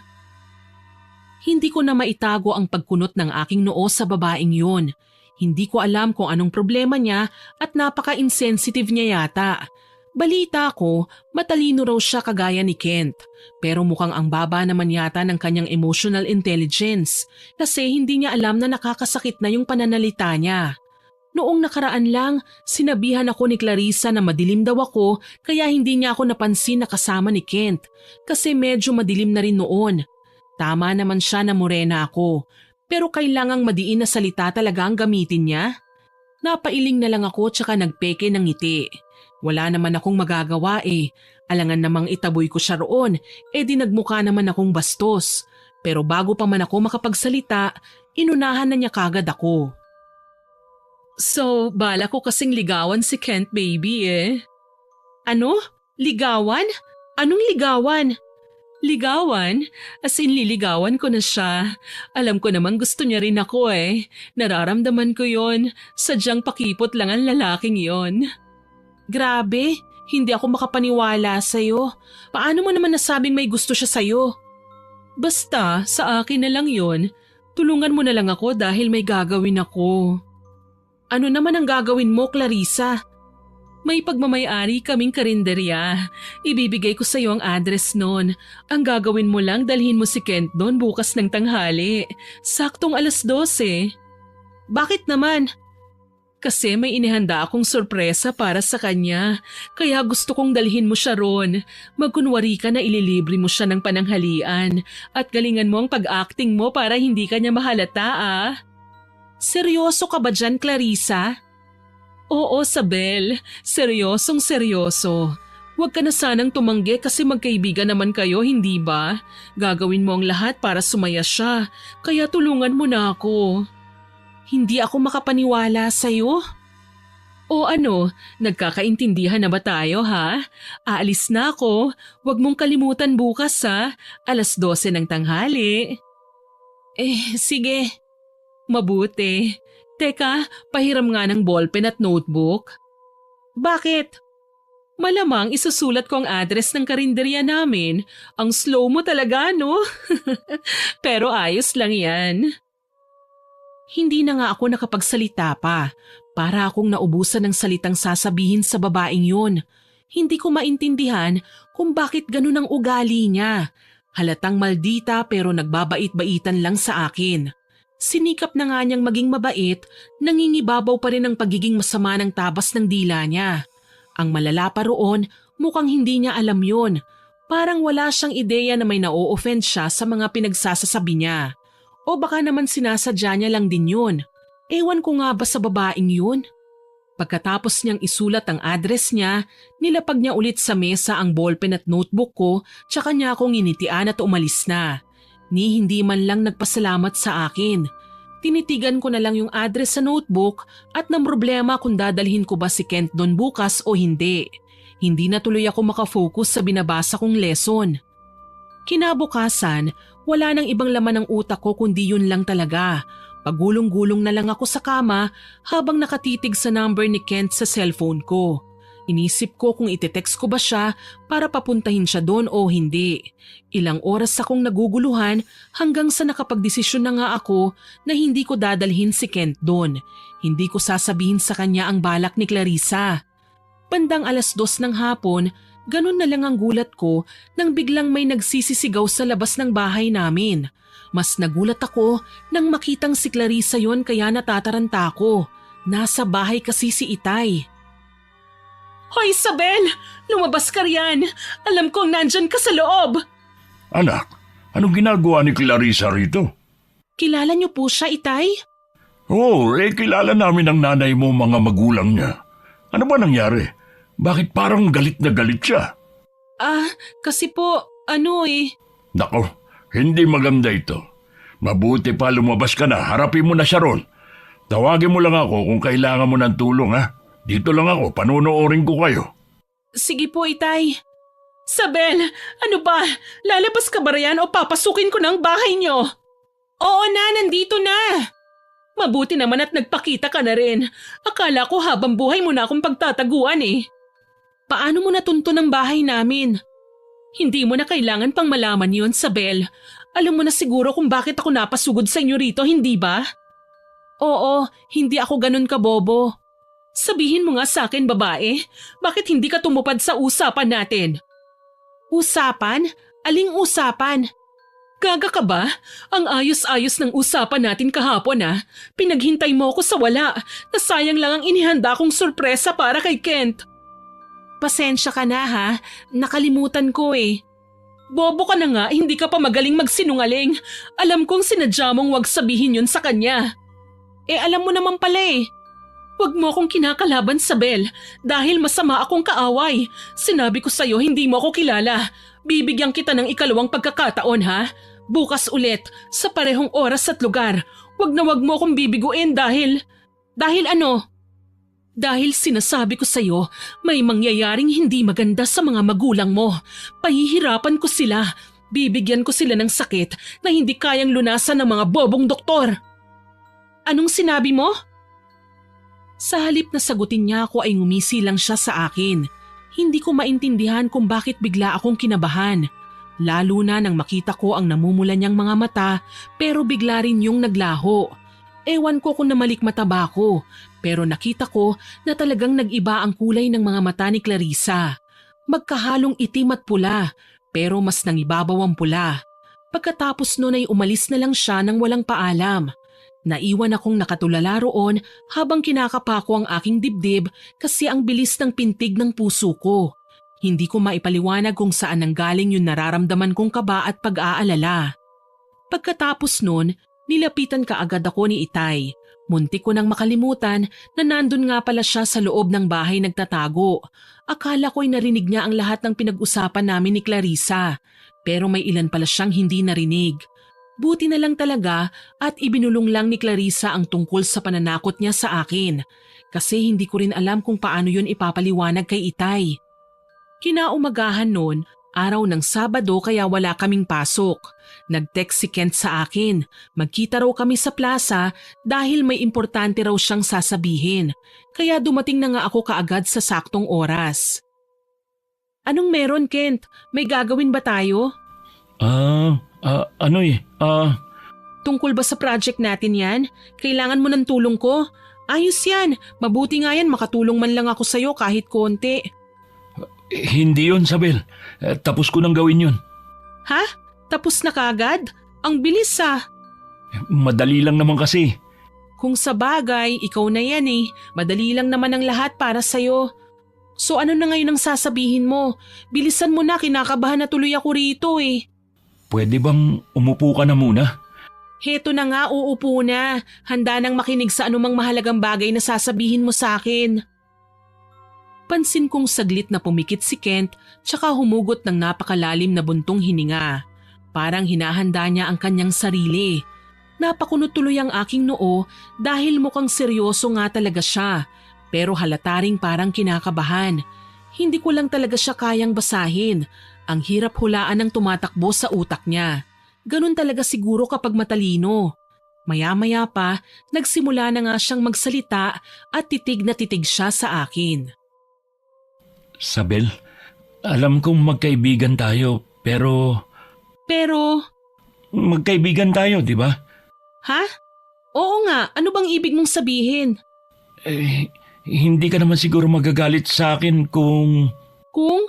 Hindi ko na maitago ang pagkunot ng aking noo sa babaeng yun. Hindi ko alam kung anong problema niya at napaka-insensitive niya yata. Balita ko, matalino raw siya kagaya ni Kent. Pero mukhang ang baba naman yata ng kanyang emotional intelligence kasi hindi niya alam na nakakasakit na yung pananalita niya. Noong nakaraan lang, sinabihan ako ni Clarissa na madilim daw ako kaya hindi niya ako napansin na kasama ni Kent kasi medyo madilim na rin noon. Tama naman siya na morena ako, pero kailangang madiin na salita talaga ang gamitin niya. Napailing na lang ako tsaka nagpeke ng ngiti. Wala naman akong magagawa eh. Alangan namang itaboy ko siya roon, di nagmukha naman akong bastos. Pero bago pa man ako makapagsalita, inunahan na niya kagad ako. So, bala ko kasing ligawan si Kent baby eh. Ano? Ligawan? Anong ligawan? Ligawan? As in liligawan ko na siya. Alam ko naman gusto niya rin ako eh. Nararamdaman ko yon. Sadyang pakipot lang ang lalaking yon. Grabe, hindi ako makapaniwala sa'yo. Paano mo naman nasabing may gusto siya sa'yo? Basta, sa akin na lang yon. Tulungan mo na lang ako dahil may gagawin ako. Ano naman ang gagawin mo, Clarissa? May pagmamayari kaming karinderya. Ibibigay ko sa iyo ang address nun. Ang gagawin mo lang dalhin mo si Kent doon bukas ng tanghali. Saktong 12:00. Bakit naman? Kasi may inihanda akong sorpresa para sa kanya. Kaya gusto kong dalhin mo siya ron. Magkunwari ka na ililibre mo siya ng pananghalian. At galingan mo ang pag-acting mo para hindi ka niya mahalata ah. Seryoso ka ba dyan, Clarissa? Oo, Sabel. Seryosong seryoso. Huwag ka na sanang tumanggi kasi magkaibigan naman kayo, hindi ba? Gagawin mo ang lahat para sumaya siya. Kaya tulungan mo na ako. Hindi ako makapaniwala sa'yo. O ano, nagkakaintindihan na ba tayo ha? Aalis na ako. Huwag mong kalimutan bukas ha. 12:00 ng tanghali. Sige. Mabuti. Teka, pahiram nga ng ballpen at notebook. Bakit? Malamang isusulat ko ang address ng karinderya namin. Ang slow mo talaga, no? Pero ayos lang yan. Hindi na nga ako nakapagsalita pa. Para akong naubusan ng salitang sasabihin sa babaeng yun. Hindi ko maintindihan kung bakit ganun ang ugali niya. Halatang maldita pero nagbabait-baitan lang sa akin. Sinikap na nga niyang maging mabait, nangingibabaw pa rin ang pagiging masama ng tabas ng dila niya. Ang malala pa roon, mukhang hindi niya alam yun. Parang wala siyang ideya na may na-o-offend siya sa mga pinagsasasabi niya. O baka naman sinasadya niya lang din yun. Ewan ko nga ba sa babaeng yun? Pagkatapos niyang isulat ang address niya, nilapag niya ulit sa mesa ang ballpen at notebook ko tsaka niya akong initian at umalis na. Ni hindi man lang nagpasalamat sa akin. Tinitigan ko na lang yung address sa notebook at namroblema kung dadalhin ko ba si Kent doon bukas o hindi. Hindi na tuloy ako makafocus sa binabasa kong lesson. Kinabukasan, wala nang ibang laman ng utak ko kundi yun lang talaga. Pagulong-gulong na lang ako sa kama habang nakatitig sa number ni Kent sa cellphone ko. Inisip ko kung ite-text ko ba siya para papuntahin siya doon o hindi. Ilang oras akong naguguluhan hanggang sa nakapagdesisyon na nga ako na hindi ko dadalhin si Kent doon. Hindi ko sasabihin sa kanya ang balak ni Clarissa. Bandang 2:00 ng hapon, ganun na lang ang gulat ko nang biglang may nagsisisigaw sa labas ng bahay namin. Mas nagulat ako nang makitang si Clarissa yon kaya natataranta ako. Nasa bahay kasi si Itay. Hoy Isabel! Lumabas ka riyan! Alam kong nandyan ka sa loob! Anak, anong ginagawa ni Clarissa rito? Kilala niyo po siya, Itay? Oo, kilala namin ang nanay mo mga magulang niya. Ano ba nangyari? Bakit parang galit na galit siya? Kasi po, Nako, hindi maganda ito. Mabuti pa lumabas ka na, harapin mo na siya ron. Tawagin mo lang ako kung kailangan mo ng tulong ha. Dito lang ako, panonoorin ko kayo. Sige po, Itay. Sabel, ano ba? Lalabas ka ba riyan o papasukin ko ng bahay niyo? Oo na, nandito na. Mabuti naman at nagpakita ka na rin. Akala ko habang buhay mo na akong pagtataguan eh. Paano mo natunto ng bahay namin? Hindi mo na kailangan pang malaman yon, Sabel. Alam mo na siguro kung bakit ako napasugod sa inyo rito, hindi ba? Oo, hindi ako ganun kabobo. Sabihin mo nga sa akin, babae, bakit hindi ka tumupad sa usapan natin? Usapan? Aling usapan? Gaga ka ba? Ang ayos-ayos ng usapan natin kahapon Pinaghintay mo ako sa wala. Nasayang lang ang inihanda kong sorpresa para kay Kent. Pasensya ka na nakalimutan ko eh. Bobo ka na nga, hindi ka pa magaling magsinungaling. Alam kong sinadya mong wag sabihin yun sa kanya. Alam mo naman pala eh. Huwag mo akong kinakalaban, Sabel, dahil masama akong kaaway. Sinabi ko sa'yo hindi mo ako kilala. Bibigyan kita ng ikalawang pagkakataon Bukas ulit, sa parehong oras at lugar. Huwag na huwag mo akong bibiguin dahil… Dahil ano? Dahil sinasabi ko sa'yo, may mangyayaring hindi maganda sa mga magulang mo. Pahihirapan ko sila. Bibigyan ko sila ng sakit na hindi kayang lunasan ng mga bobong doktor. Anong sinabi mo? Sa halip na sagutin niya ako ay ngumisi lang siya sa akin. Hindi ko maintindihan kung bakit bigla akong kinabahan. Lalo na nang makita ko ang namumula niyang mga mata pero bigla rin yung naglaho. Ewan ko kung namalikmata ba ako pero nakita ko na talagang nag-iba ang kulay ng mga mata ni Clarissa. Magkahalong itim at pula pero mas nangibabaw ang pula. Pagkatapos nun ay umalis na lang siya nang walang paalam. Naiwan akong nakatulala roon habang kinakapa ko ang aking dibdib kasi ang bilis ng pintig ng puso ko. Hindi ko maipaliwanag kung saan nanggaling yung nararamdaman kong kaba at pag-aalala. Pagkatapos nun, nilapitan kaagad ako ni Itay. Muntik ko nang makalimutan na nandun nga pala siya sa loob ng bahay nagtatago. Akala ko'y narinig niya ang lahat ng pinag-usapan namin ni Clarissa. Pero may ilan pala siyang hindi narinig. Buti na lang talaga at ibinulong lang ni Clarissa ang tungkol sa pananakot niya sa akin. Kasi hindi ko rin alam kung paano yun ipapaliwanag kay Itay. Kinaumagahan noon, araw ng Sabado kaya wala kaming pasok. Nag-text si Kent sa akin. Magkita raw kami sa plaza dahil may importante raw siyang sasabihin. Kaya dumating na nga ako kaagad sa saktong oras. Anong meron, Kent? May gagawin ba tayo? Tungkol ba sa project natin yan? Kailangan mo ng tulong ko? Ayos yan. Mabuti nga yan makatulong man lang ako sa'yo kahit konti. Hindi yun, Sabel. Tapos ko nang gawin yun. Ha? Tapos na kagad? Ang bilis Madali lang naman kasi. Kung sa bagay, ikaw na yan eh. Madali lang naman ang lahat para sa'yo. So ano na ngayon ang sasabihin mo? Bilisan mo na, kinakabahan na tuloy ako rito eh. Pwede bang umupo ka na muna? Heto na nga, uupo na. Handa nang makinig sa anumang mahalagang bagay na sasabihin mo sa akin. Pansin kong saglit na pumikit si Kent tsaka humugot ng napakalalim na buntong hininga. Parang hinahanda niya ang kanyang sarili. Napakunot tuloy ang aking noo dahil mukhang seryoso nga talaga siya. Pero halata ring parang kinakabahan. Hindi ko lang talaga siya kayang basahin. Ang hirap hulaan ng tumatakbo sa utak niya. Ganun talaga siguro kapag matalino. Maya-maya pa, nagsimula na nga siyang magsalita at titig na titig siya sa akin. Sabel, alam kong magkaibigan tayo pero… Pero… Magkaibigan tayo, di ba? Ha? Oo nga, ano bang ibig mong sabihin? Hindi ka naman siguro magagalit sa akin kung… Kung?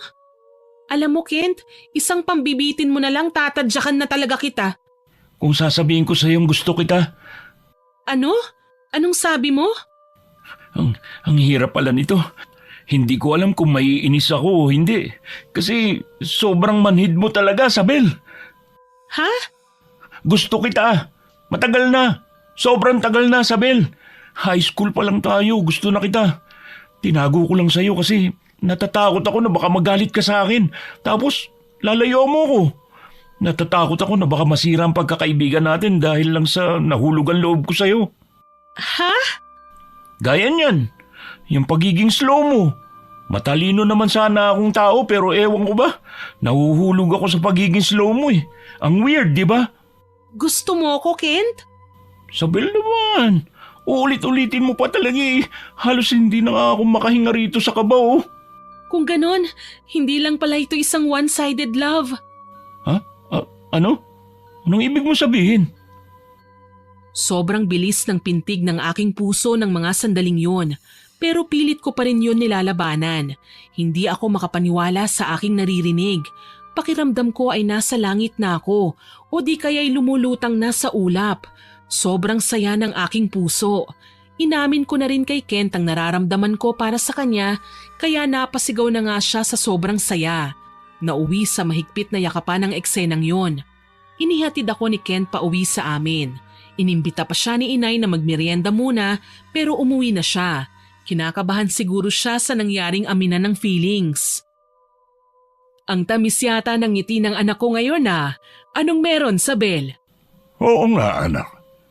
Alam mo, Kent, isang pambibitin mo na lang tatadyakan na talaga kita. Kung sasabihin ko sa'yo gusto kita. Ano? Anong sabi mo? Ang hirap pala nito. Hindi ko alam kung maiinis ako o hindi. Kasi sobrang manhid mo talaga, Sabel. Ha? Gusto kita. Matagal na. Sobrang tagal na, Sabel. High school pa lang tayo. Gusto na kita. Tinago ko lang sa'yo kasi natatakot ako na baka magalit ka sa akin. Tapos lalayo mo ko. Natatakot ako na baka masira ang pagkakaibigan natin dahil lang sa nahulog ang loob ko sa'yo. Ha? Gaya niyan. Yung pagiging slow mo. Matalino naman sana akong tao pero ewan ko ba, nahuhulog ako sa pagiging slow mo eh. Ang weird, di ba? Gusto mo ako, Kent? Sabel naman. Uulit-ulitin mo pa talaga eh. Halos hindi na nga ako makahinga rito sa kabaw. Kung ganon, hindi lang pala ito isang one-sided love. Ha? Ano? Anong ibig mo sabihin? Sobrang bilis ng pintig ng aking puso ng mga sandaling yun. Pero pilit ko pa rin yun nilalabanan. Hindi ako makapaniwala sa aking naririnig. Pakiramdam ko ay nasa langit na ako o di kaya'y lumulutang na sa ulap. Sobrang saya ng aking puso. Inamin ko na rin kay Kent ang nararamdaman ko para sa kanya kaya napasigaw na nga siya sa sobrang saya. Nauwi sa mahigpit na yakapan ng eksenang yon. Inihatid ako ni Kent pa uwi sa amin. Inimbita pa siya ni inay na magmerienda muna pero umuwi na siya. Kinakabahan siguro siya sa nangyaring aminan ng feelings. Ang tamis yata ng ngiti ng anak ko ngayon ah. Anong meron, Sabel? Oo nga, anak.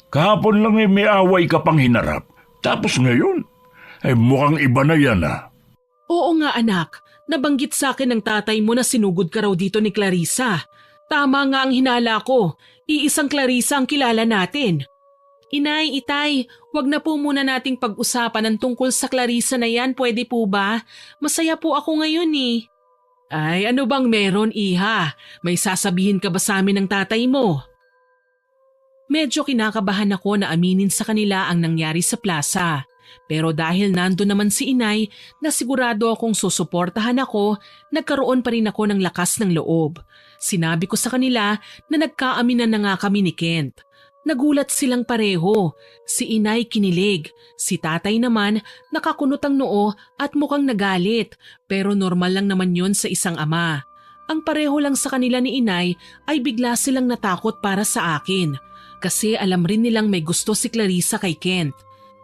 Kahapon lang may away ka pang hinarap. Tapos ngayon, mukhang iba na yan ah. Oo nga anak. Nabanggit sa akin ng tatay mo na sinugod ka raw dito ni Clarissa. Tama nga ang hinala ko. Iisang Clarissa ang kilala natin. Inay, itay, wag na po muna nating pag-usapan ang tungkol sa Clarissa na yan, pwede po ba? Masaya po ako ngayon eh. Ay, ano bang meron, iha? May sasabihin ka ba sa amin ng tatay mo? Medyo kinakabahan ako na aminin sa kanila ang nangyari sa plaza. Pero dahil nando naman si inay na sigurado akong susuportahan ako, nagkaroon pa rin ako ng lakas ng loob. Sinabi ko sa kanila na nagkaaminan na nga kami ni Kent. Nagulat silang pareho. Si inay kinilig. Si tatay naman nakakunot ang noo at mukhang nagalit. Pero normal lang naman yon sa isang ama. Ang pareho lang sa kanila ni inay ay bigla silang natakot para sa akin. Kasi alam rin nilang may gusto si Clarissa kay Kent.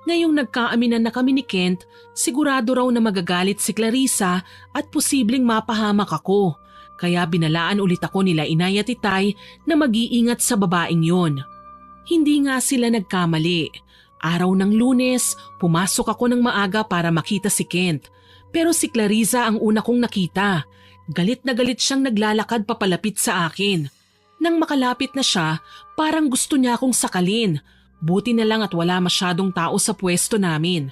Ngayong nagkaaminan na kami ni Kent, sigurado raw na magagalit si Clarissa at posibleng mapahamak ako. Kaya binalaan ulit ako nila inay at itay na mag-iingat sa babaeng yon. Hindi nga sila nagkamali. Araw ng Lunes, pumasok ako ng maaga para makita si Kent. Pero si Clarissa ang una kong nakita. Galit na galit siyang naglalakad papalapit sa akin. Nang makalapit na siya, parang gusto niya akong sakalin. Buti na lang at wala masyadong tao sa pwesto namin.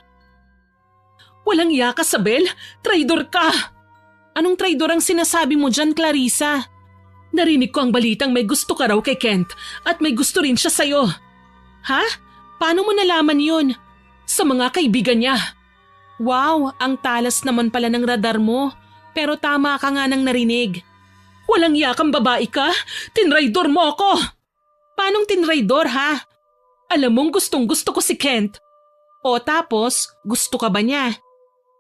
Walang iya ka, Sabel! Traidor ka! Anong traidor ang sinasabi mo dyan, Clarissa? Narinig ko ang balitang may gusto ka raw kay Kent at may gusto rin siya sa'yo. Ha? Paano mo nalaman yun? Sa mga kaibigan niya. Wow, ang talas naman pala ng radar mo. Pero tama ka nga nang narinig. Walang yakang babae ka? Tinraidor mo ako! Paanong tinraidor ha? Alam mong gustong gusto ko si Kent. O tapos, gusto ka ba niya?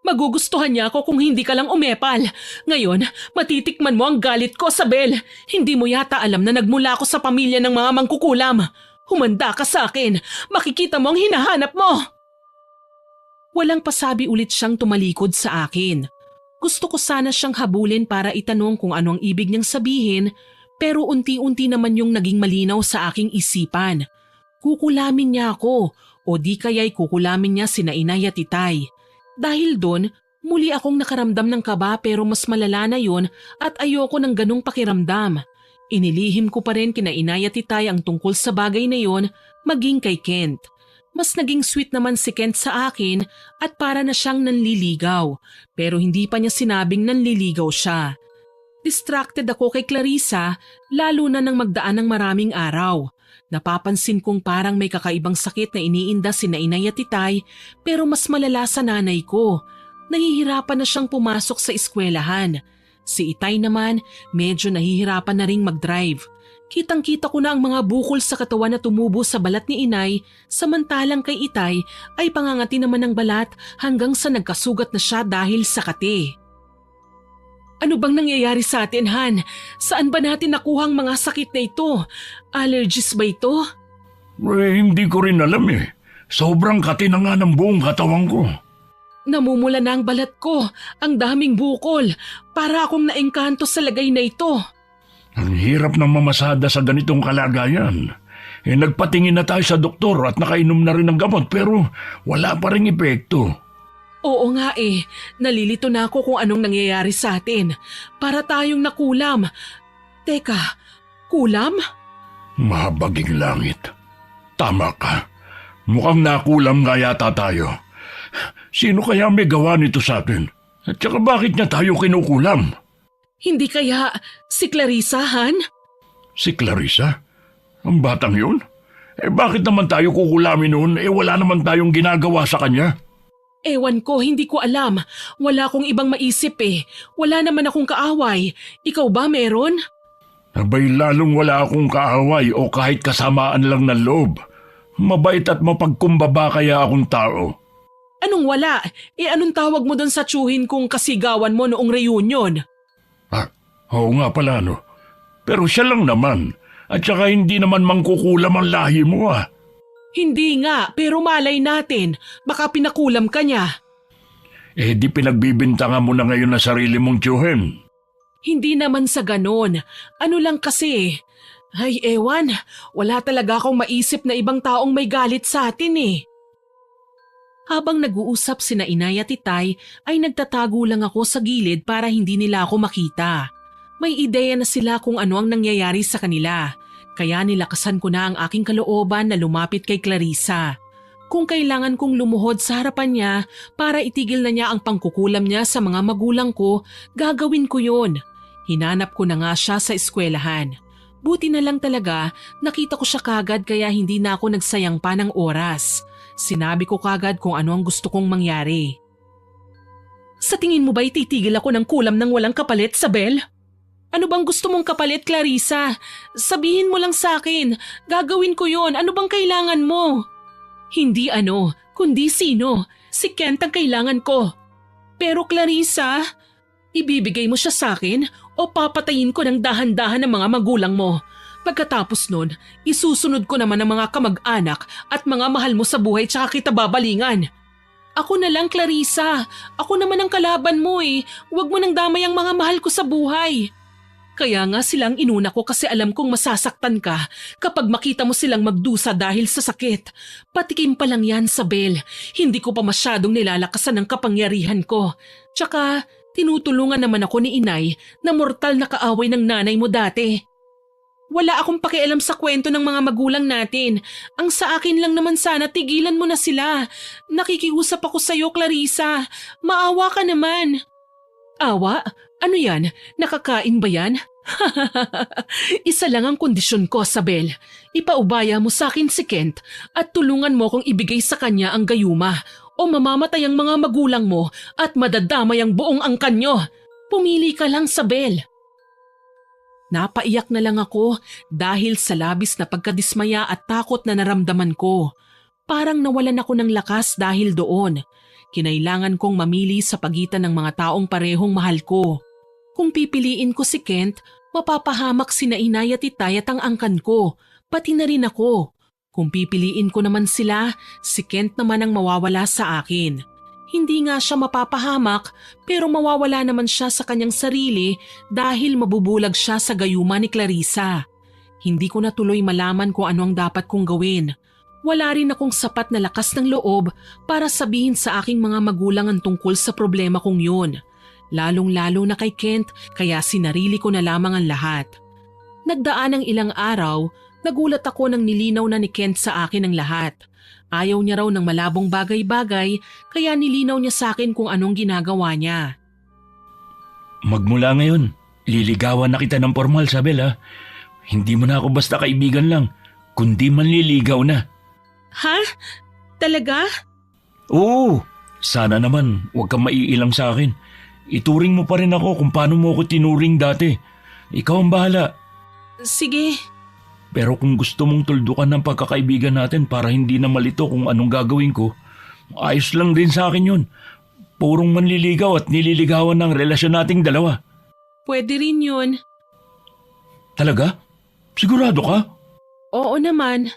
Magugustuhan niya ako kung hindi ka lang umepal. Ngayon, matitikman mo ang galit ko, Sabel. Hindi mo yata alam na nagmula ako sa pamilya ng mga mangkukulam. Humanda ka sa akin. Makikita mo ang hinahanap mo. Walang pasabi ulit siyang tumalikod sa akin. Gusto ko sana siyang habulin para itanong kung ano ang ibig niyang sabihin, pero unti-unti naman yung naging malinaw sa aking isipan. Kukulamin niya ako o di kaya'y kukulamin niya sina inay at itay. Dahil doon, muli akong nakaramdam ng kaba pero mas malala na yun at ayoko ng ganong pakiramdam. Inilihim ko pa rin kina inay at itay ang tungkol sa bagay na yon maging kay Kent. Mas naging sweet naman si Kent sa akin at para na siyang nanliligaw pero hindi pa niya sinabing nanliligaw siya. Distracted ako kay Clarissa lalo na nang magdaan ng maraming araw. Napapansin kong parang may kakaibang sakit na iniinda sina inay at itay pero mas malala sa nanay ko. Nahihirapan na siyang pumasok sa eskwelahan. Si itay naman medyo nahihirapan na ring mag-drive. Kitang-kita ko na ang mga bukol sa katawan na tumubo sa balat ni inay samantalang kay itay ay pangangati naman ng balat hanggang sa nagkasugat na siya dahil sa kate. Ano bang nangyayari sa atin, Han? Saan ba natin nakuha ang mga sakit na ito? Allergies ba ito? Hindi ko rin alam eh. Sobrang kati na nga ng buong katawan ko. Namumula na ang balat ko. Ang daming bukol. Para akong naengkanto sa lagay na ito. Ang hirap ng mamasada sa ganitong kalagayan. Nagpatingin na tayo sa doktor at nakainom na rin ng gamot pero wala pa ring epekto. Oo nga nalilito na ako kung anong nangyayari sa atin. Para tayong nakulam. Teka, kulam? Mahabaging langit. Tama ka. Mukhang nakulam nga yata tayo. Sino kaya may gawa nito sa atin? At saka bakit niya tayo kinukulam? Hindi kaya si Clarissa, Han? Si Clarissa? Ang batang yun? Bakit naman tayo kukulamin noon? Wala naman tayong ginagawa sa kanya. Ewan ko, hindi ko alam. Wala akong ibang maisip eh. Wala naman akong kaaway. Ikaw ba meron? Abay lalong wala akong kaaway o kahit kasamaan lang ng loob. Mabait at mapagkumbaba kaya akong tao. Anong wala? Anong tawag mo doon sa tsuhin kung kasigawan mo noong reunion? Oo nga pala no. Pero siya lang naman. At saka hindi naman mangkukulam ang lahi mo Hindi nga, pero malay natin. Baka pinakulam ka niya. Di pinagbibintangan mo na ngayon na sarili mong tsuhin. Hindi naman sa ganon. Ano lang kasi. Ay, ewan. Wala talaga akong maisip na ibang taong may galit sa atin eh. Habang nag-uusap sina Inay at Itay, ay nagtatago lang ako sa gilid para hindi nila ako makita. May ideya na sila kung ano ang nangyayari sa kanila. Kaya nilakasan ko na ang aking kalooban na lumapit kay Clarissa. Kung kailangan kong lumuhod sa harapan niya para itigil na niya ang pangkukulam niya sa mga magulang ko, gagawin ko yun. Hinanap ko na nga siya sa eskwelahan. Buti na lang talaga, nakita ko siya kagad kaya hindi na ako nagsayang pa ng oras. Sinabi ko kagad kung ano ang gusto kong mangyari. Sa tingin mo ba'y titigil ako ng kulam ng walang kapalit, Sabel? Ano bang gusto mong kapalit, Clarissa? Sabihin mo lang sa akin. Gagawin ko yon. Ano bang kailangan mo? Hindi ano, kundi sino. Si Kent ang kailangan ko. Pero Clarissa, ibibigay mo siya sa akin o papatayin ko ng dahan-dahan ng mga magulang mo? Pagkatapos nun, isusunod ko naman ang mga kamag-anak at mga mahal mo sa buhay tsaka kita babalingan. Ako na lang, Clarissa. Ako naman ang kalaban mo eh. Huwag mo nang damay ang mga mahal ko sa buhay. Kaya nga silang inuna ko kasi alam kong masasaktan ka kapag makita mo silang magdusa dahil sa sakit. Patikim pa lang yan, Sabel. Hindi ko pa masyadong nilalakasan ang kapangyarihan ko. Tsaka, tinutulungan naman ako ni Inay na mortal na kaaway ng nanay mo dati. Wala akong pakialam sa kwento ng mga magulang natin. Ang sa akin lang naman sana tigilan mo na sila. Nakikiusap ako sa'yo, Clarissa. Maawa ka naman. Awa? Ano yan? Nakakain ba yan? Isa lang ang kondisyon ko, Sabel. Ipaubaya mo sa akin si Kent at tulungan mo kong ibigay sa kanya ang gayuma o mamamatay ang mga magulang mo at madadamay ang buong angkan nyo. Pumili ka lang, Sabel. Napaiyak na lang ako dahil sa labis na pagkadismaya at takot na naramdaman ko. Parang nawalan ako ng lakas dahil doon. Kinailangan kong mamili sa pagitan ng mga taong parehong mahal ko. Kung pipiliin ko si Kent, mapapahamak sina Inay at Itay at ang angkan ko, pati na rin ako. Kung pipiliin ko naman sila, si Kent naman ang mawawala sa akin. Hindi nga siya mapapahamak pero mawawala naman siya sa kanyang sarili dahil mabubulag siya sa gayuma ni Clarissa. Hindi ko na tuloy malaman kung ano ang dapat kong gawin. Wala rin akong sapat na lakas ng loob para sabihin sa aking mga magulang ang tungkol sa problema kong yun. Lalong-lalo na kay Kent kaya sinarili ko na lamang ang lahat. Nagdaan ng ilang araw, nagulat ako nang nilinaw na ni Kent sa akin ang lahat. Ayaw niya raw ng malabong bagay-bagay kaya nilinaw niya sa akin kung anong ginagawa niya. Magmula ngayon, liligawan na kita ng formal, Sabel ha. Hindi mo na ako basta kaibigan lang, kundi manliligaw na. Ha? Talaga? Oo, sana naman huwag kang maiilang sa akin. Ituring mo pa rin ako kung paano mo ako tinuring dati. Ikaw ang bahala. Sige. Pero kung gusto mong tuldukan ng pagkakaibigan natin para hindi na malito kung anong gagawin ko, ayos lang din sa akin yun. Purong manliligaw at nililigawan ng relasyon nating dalawa. Pwede rin yun. Talaga? Sigurado ka? Oo naman.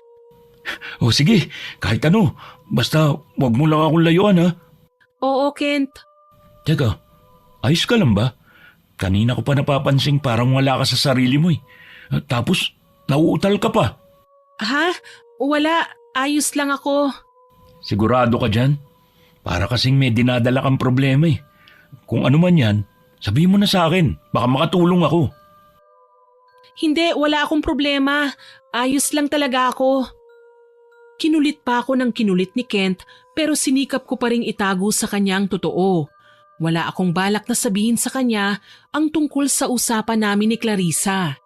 O sige, kahit ano. Basta wag mo lang akong layuan ha. Oo, Kent. Teka, ayos ka lang ba? Kanina ko pa napapansing parang wala ka sa sarili mo eh. Tapos, nauutal ka pa. Ha? Wala. Ayos lang ako. Sigurado ka dyan? Para kasing may dinadala kang problema eh. Kung ano man yan, sabihin mo na sa akin. Baka makatulong ako. Hindi, wala akong problema. Ayos lang talaga ako. Kinulit pa ako ng kinulit ni Kent pero sinikap ko pa ring itago sa kanya ang totoo. Wala akong balak na sabihin sa kanya ang tungkol sa usapan namin ni Clarissa.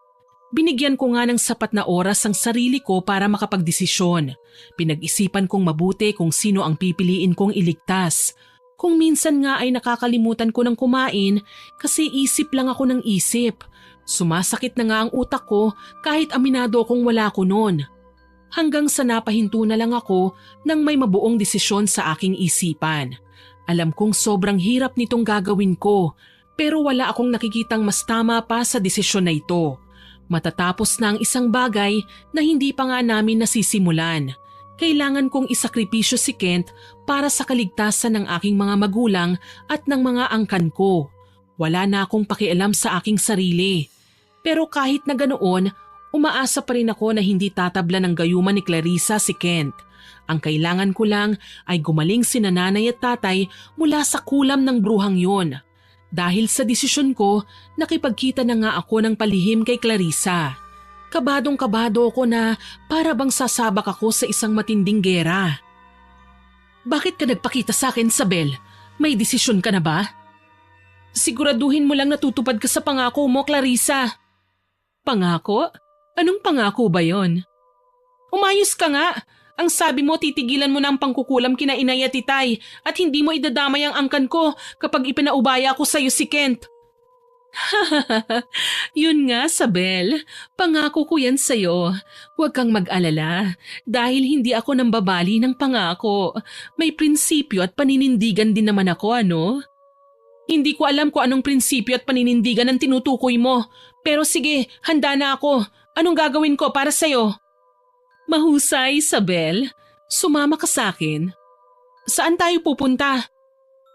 Binigyan ko nga ng sapat na oras ang sarili ko para makapagdesisyon. Pinag-isipan kong mabuti kung sino ang pipiliin kong iligtas. Kung minsan nga ay nakakalimutan ko ng kumain kasi isip lang ako ng isip. Sumasakit na nga ang utak ko kahit aminado kong wala ko noon. Hanggang sa napahinto na lang ako nang may mabuong desisyon sa aking isipan. Alam kong sobrang hirap nitong gagawin ko pero wala akong nakikitang mas tama pa sa desisyon na ito. Matatapos na ang isang bagay na hindi pa nga namin nasisimulan. Kailangan kong isakripisyo si Kent para sa kaligtasan ng aking mga magulang at ng mga angkan ko. Wala na akong pakialam sa aking sarili. Pero kahit na ganoon, umaasa pa rin ako na hindi tatabla ng gayuma ni Clarissa si Kent. Ang kailangan ko lang ay gumaling si nanay at tatay mula sa kulam ng bruhang yon. Dahil sa desisyon ko, nakipagkita na nga ako ng palihim kay Clarissa. Kabadong-kabado ako na para bang sasabak ako sa isang matinding gera. Bakit ka nagpakita sa akin, Sabel? May desisyon ka na ba? Siguraduhin mo lang natutupad ka sa pangako mo, Clarissa. Pangako? Anong pangako ba yon? Umayos ka nga. Ang sabi mo titigilan mo na ang pangkukulam kina inay at itay at hindi mo idadamay ang angkan ko kapag ipinaubaya ko sa'yo si Kent. Yun nga, Sabel. Pangako ko yan sa'yo. Huwag kang mag-alala dahil hindi ako nambabali ng pangako. May prinsipyo at paninindigan din naman ako, ano? Hindi ko alam kung anong prinsipyo at paninindigan ang tinutukoy mo. Pero sige, handa na ako. Anong gagawin ko para sa'yo? Mahusay, Sabel. Sumama ka sa akin. Saan tayo pupunta?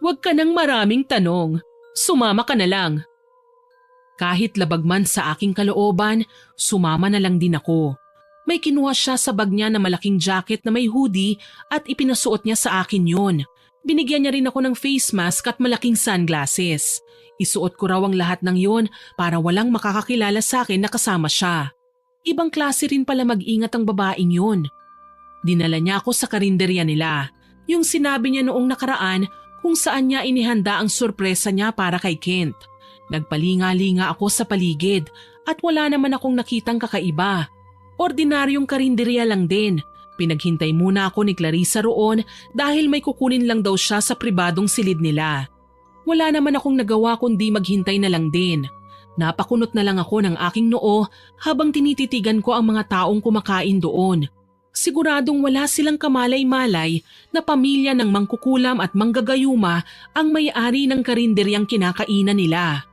Huwag ka nang maraming tanong. Sumama ka na lang. Kahit labag man sa aking kalooban, sumama na lang din ako. May kinuha siya sa bag niya na malaking jacket na may hoodie at ipinasuot niya sa akin yon. Binigyan niya rin ako ng face mask at malaking sunglasses. Isuot ko raw ang lahat ng yon para walang makakakilala sa akin na kasama siya. Ibang klase rin pala mag-ingat ang babaeng yun. Dinala niya ako sa karinderya nila. Yung sinabi niya noong nakaraan kung saan niya inihanda ang sorpresa niya para kay Kent. Nagpalinga-linga ako sa paligid at wala naman akong nakitang kakaiba. Ordinaryong karinderya lang din. Pinaghintay muna ako ni Clarissa roon dahil may kukunin lang daw siya sa pribadong silid nila. Wala naman akong nagawa kundi maghintay na lang din. Napakunot na lang ako ng aking noo habang tinititigan ko ang mga taong kumakain doon. Siguradong wala silang kamalay-malay na pamilya ng mangkukulam at manggagayuma ang may-ari ng karinderyang kinakainan nila.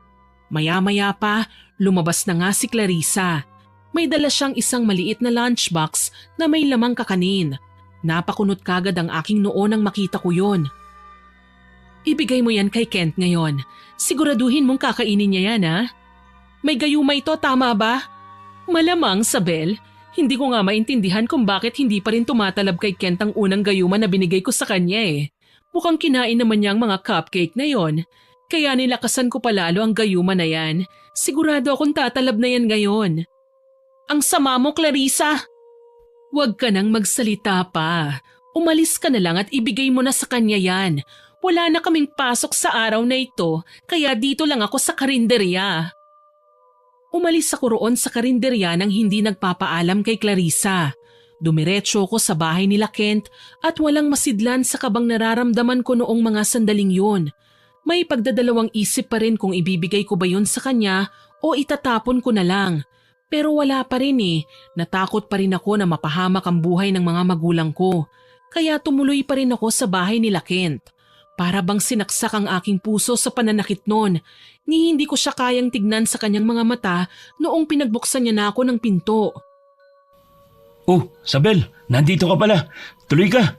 Maya-maya pa, lumabas na nga si Clarissa. May dala siyang isang maliit na lunchbox na may lamang kakanin. Napakunot kagad ang aking noo nang makita ko yon. Ibigay mo yan kay Kent ngayon. Siguraduhin mong kakainin niya yan, ha? May gayuma ito, tama ba? Malamang, Sabel. Hindi ko nga maintindihan kung bakit hindi pa rin tumatalab kay Kent ang unang gayuma na binigay ko sa kanya eh. Mukhang kinain naman niya ang mga cupcake na yon. Kaya nilakasan ko palalo ang gayuma na yan. Sigurado akong tatalab na yan ngayon. Ang sama mo, Clarissa! Huwag ka nang magsalita pa. Umalis ka na lang at ibigay mo na sa kanya yan. Wala na kaming pasok sa araw na ito, kaya dito lang ako sa karinderya. Umalis ako roon sa karinderya nang hindi nagpapaalam kay Clarissa. Dumiretso ko sa bahay nila Kent at walang masidlan sa kabang nararamdaman ko noong mga sandaling yun. May pagdadalawang isip pa rin kung ibibigay ko ba yun sa kanya o itatapon ko na lang. Pero wala pa rin eh, natakot pa rin ako na mapahamak ang buhay ng mga magulang ko. Kaya tumuloy pa rin ako sa bahay nila Kent. Para bang sinaksak ang aking puso sa pananakit noon, ni hindi ko siya kayang tignan sa kanyang mga mata noong pinagbuksan niya na ako ng pinto. Oh, Sabel, nandito ka pala. Tuloy ka.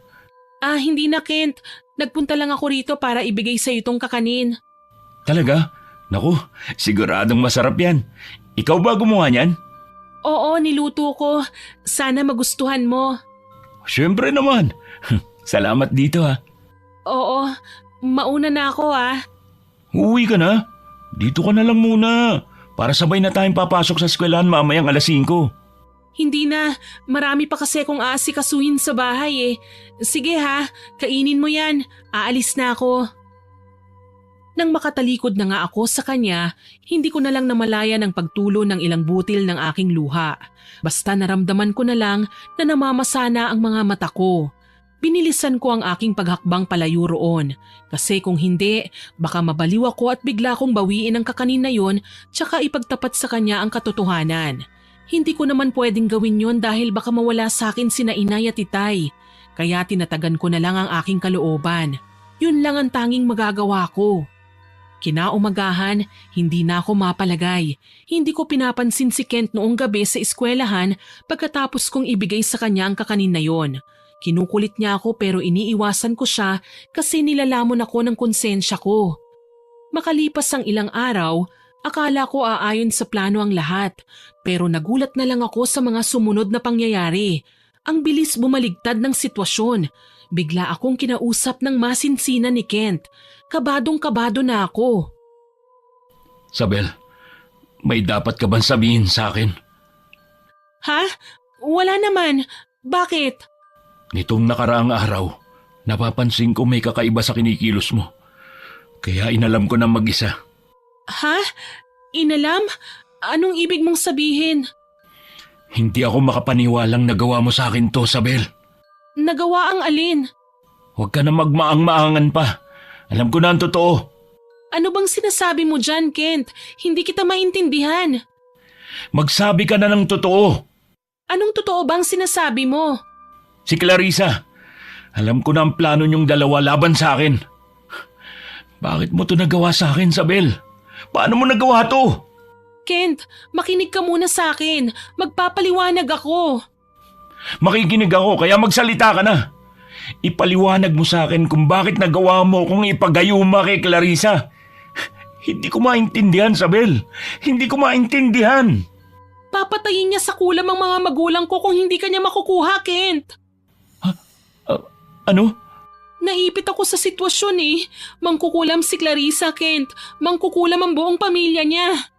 Hindi na Kent. Nagpunta lang ako rito para ibigay sa itong kakanin. Talaga? Naku, siguradong masarap yan. Ikaw ba gumawa niyan? Oo, niluto ko. Sana magustuhan mo. Siyempre naman. Salamat dito ha. Oo, mauna na ako Uuwi ka na? Dito ka na lang muna. Para sabay na tayong papasok sa eskwelahan mamayang 5:00. Hindi na, marami pa kasi kung aasikasuhin sa bahay eh. Sige ha, kainin mo yan. Aalis na ako. Nang makatalikod na nga ako sa kanya, hindi ko na lang namalayan ang pagtulo ng ilang butil ng aking luha. Basta naramdaman ko na lang na namamasana ang mga mata ko. Binilisan ko ang aking paghakbang palayo roon. Kasi kung hindi, baka mabaliw ako at bigla kong bawiin ang kakanin na yon tsaka ipagtapat sa kanya ang katotohanan. Hindi ko naman pwedeng gawin yon dahil baka mawala sa akin sina inay at itay. Kaya tinatagan ko na lang ang aking kalooban. Yun lang ang tanging magagawa ko. Kinaumagahan, hindi na ako mapalagay. Hindi ko pinapansin si Kent noong gabi sa eskwelahan pagkatapos kong ibigay sa kanya ang kakanin na yon. Kinukulit niya ako pero iniiwasan ko siya kasi nilalamon ako ng konsensya ko. Makalipas ang ilang araw, akala ko aayon sa plano ang lahat pero nagulat na lang ako sa mga sumunod na pangyayari. Ang bilis bumaligtad ng sitwasyon. Bigla akong kinausap ng masinsinan ni Kent. Kabadong-kabado na ako. Sabel, may dapat ka bang sabihin sa akin? Ha? Wala naman. Bakit? Nitong nakaraang araw, napapansin ko may kakaiba sa kinikilos mo. Kaya inalam ko na mag-isa. Ha? Inalam? Anong ibig mong sabihin? Hindi ako makapaniwalang nagawa mo sa akin to, Sabel. Nagawa ang alin? Huwag ka na magmaang-maangan pa. Alam ko na ang totoo. Ano bang sinasabi mo dyan, Kent? Hindi kita maintindihan. Magsabi ka na ng totoo. Anong totoo bang sinasabi mo? Si Clarissa, alam ko na ang plano niyong dalawa laban sa akin. Bakit mo to nagawa sa akin, Sabel? Paano mo nagawa to? Kent, makinig ka muna sa akin. Magpapaliwanag ako. Makikinig ako kaya magsalita ka na. Ipaliwanag mo sa akin kung bakit nagawa mo kung ipagayuma kay Clarissa. Hindi ko maintindihan, Sabel. Hindi ko maintindihan. Papatayin niya sa kulam ang mga magulang ko kung hindi ka niya makukuha, Kent. Ano? Naipit ako sa sitwasyon eh. Mangkukulam si Clarissa, Kent. Mangkukulam ang buong pamilya niya.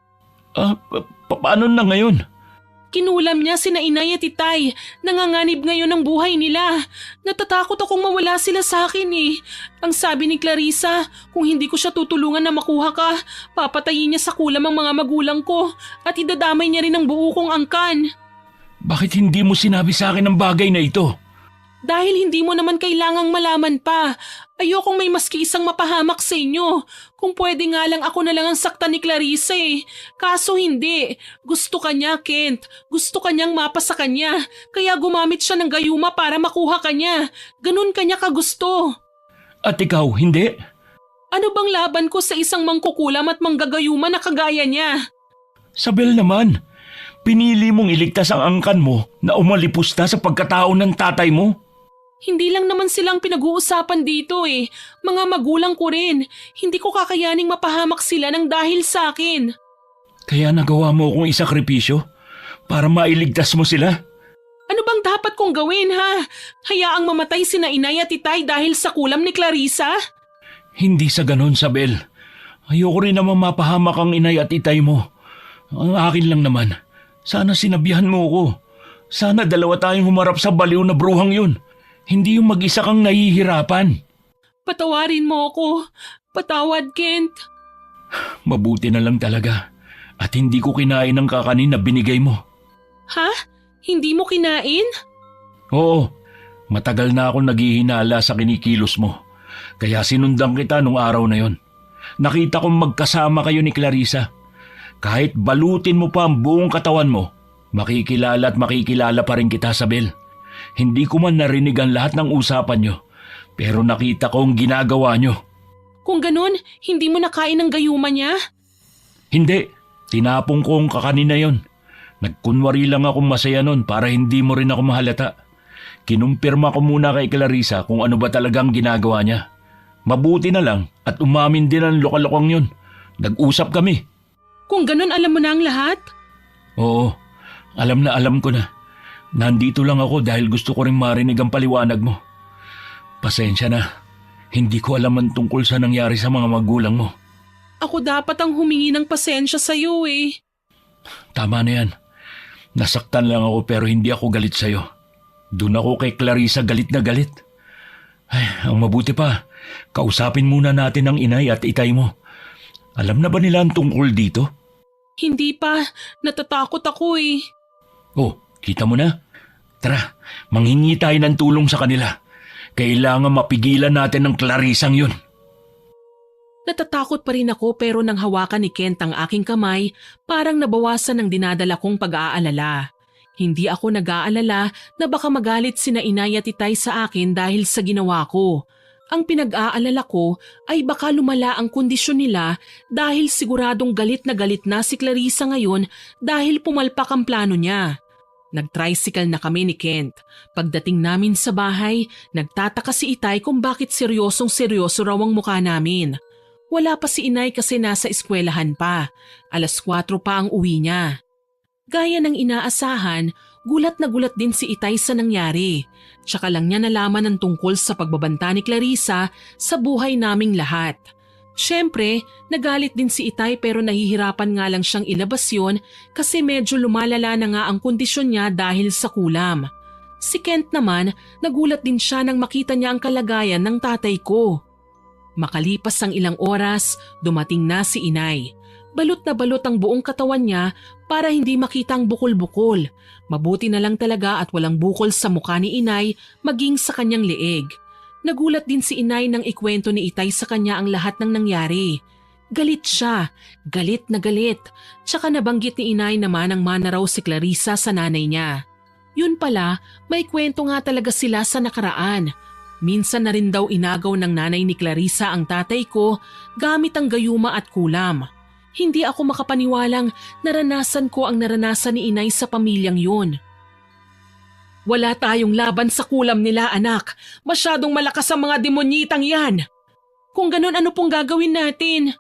Paano na ngayon? Kinulam niya sina inay at itay. Nanganganib ngayon ang buhay nila. Natatakot akong mawala sila sa akin eh. Ang sabi ni Clarissa, kung hindi ko siya tutulungan na makuha ka, papatayin niya sa kulam ang mga magulang ko at idadamay niya rin ang buo kong angkan. Bakit hindi mo sinabi sa akin ang bagay na ito? Dahil hindi mo naman kailangang malaman pa. Ayokong may maski isang mapahamak sa inyo. Kung pwede nga lang ako na lang ang sakta ni Clarissa eh. Kaso hindi. Gusto ka niya, Kent. Gusto ka niyang mapa sa kanya. Kaya gumamit siya ng gayuma para makuha ka niya. Ganun kanya kagusto. At ikaw, hindi? Ano bang laban ko sa isang mangkukulam at manggagayuma na kagaya niya? Sabel naman, pinili mong iligtas ang angkan mo na umalipusta sa pagkatao ng tatay mo. Hindi lang naman silang pinag-uusapan dito eh. Mga magulang ko rin. Hindi ko kakayaning mapahamak sila ng dahil sa akin. Kaya nagawa mo akong isakripisyo para mailigtas mo sila? Ano bang dapat kong gawin ha? Hayaang mamatay sina inay at itay dahil sa kulam ni Clarissa? Hindi sa ganon, Sabel. Ayoko rin naman mapahamak ang inay at itay mo. Ang akin lang naman, sana sinabihan mo ko. Sana dalawa tayong humarap sa baliw na bruhang yun. Hindi yung mag-isa kang nahihirapan. Patawarin mo ako. Patawad, Kent. Mabuti na lang talaga. At hindi ko kinain ang kakanin na binigay mo. Ha? Hindi mo kinain? Oo, matagal na akong naghihinala sa kinikilos mo. Kaya sinundan kita nung araw na yon. Nakita kong magkasama kayo ni Clarissa. Kahit balutin mo pa ang buong katawan mo, makikilala at makikilala pa rin kita, Sabel. Hindi ko man narinig ang lahat ng usapan nyo, pero nakita ko ang ginagawa nyo. Kung ganun, hindi mo nakain ang gayuma niya? Hindi, tinapong ko ang kakanin na yon. Nagkunwari lang akong masaya nun para hindi mo rin ako mahalata. Kinumpirma ko muna kay Clarissa kung ano ba talagang ginagawa niya. Mabuti na lang at umamin din ang lokalokang yun. Nag-usap kami. Kung ganun, alam mo na ang lahat? Oo, alam ko na. Nandito lang ako dahil gusto ko rin marinig ang paliwanag mo. Pasensya na, hindi ko alam ang tungkol sa nangyari sa mga magulang mo. Ako dapat ang humingi ng pasensya sa'yo eh. Tama na yan. Nasaktan lang ako pero hindi ako galit sa'yo. Doon ako kay Clarissa galit na galit. Ay, ang mabuti pa, kausapin muna natin ang inay at itay mo Alam na ba nila ang tungkol dito? Hindi pa, natatakot ako eh. Oh, kita mo na? Tara, manghingi tayo ng tulong sa kanila. Kailangan mapigilan natin ang Clarisang yun. Natatakot pa rin ako pero nang hawakan ni Kent ang aking kamay, parang nabawasan ng dinadala kong pag-aalala. Hindi ako nag-aalala na baka magalit sina inay at itay sa akin dahil sa ginawa ko. Ang pinag-aalala ko ay baka lumala ang kondisyon nila dahil siguradong galit na si Clarissa ngayon dahil pumalpak ang plano niya. Nag-tricycle na kami ni Kent. Pagdating namin sa bahay, nagtataka si itay kung bakit seryosong-seryoso raw ang mukha namin. Wala pa si inay kasi nasa eskwelahan pa. 4:00 pa ang uwi niya. Gaya ng inaasahan, gulat na gulat din si itay sa nangyari. Tsaka lang niya nalaman ang tungkol sa pagbabanta ni Clarissa sa buhay naming lahat. Siyempre, nagalit din si itay pero nahihirapan nga lang siyang ilabas yun kasi medyo lumalala na nga ang kondisyon niya dahil sa kulam. Si Kent naman, nagulat din siya nang makita niya ang kalagayan ng tatay ko. Makalipas ang ilang oras, dumating na si inay. Balot na balot ang buong katawan niya para hindi makita ang bukol-bukol. Mabuti na lang talaga at walang bukol sa mukha ni inay maging sa kanyang leeg. Nagulat din si inay nang ikwento ni itay sa kanya ang lahat ng nangyari. Galit siya, galit na galit. Tsaka nabanggit ni inay naman ang mana raw si Clarissa sa nanay niya. Yun pala, may kwento nga talaga sila sa nakaraan. Minsan na rin daw inagaw ng nanay ni Clarissa ang tatay ko gamit ang gayuma at kulam. Hindi ako makapaniwalang naranasan ko ang naranasan ni inay sa pamilyang yun. Wala tayong laban sa kulam nila, anak. Masyadong malakas ang mga demonyitang yan. Kung ganun, ano pong gagawin natin?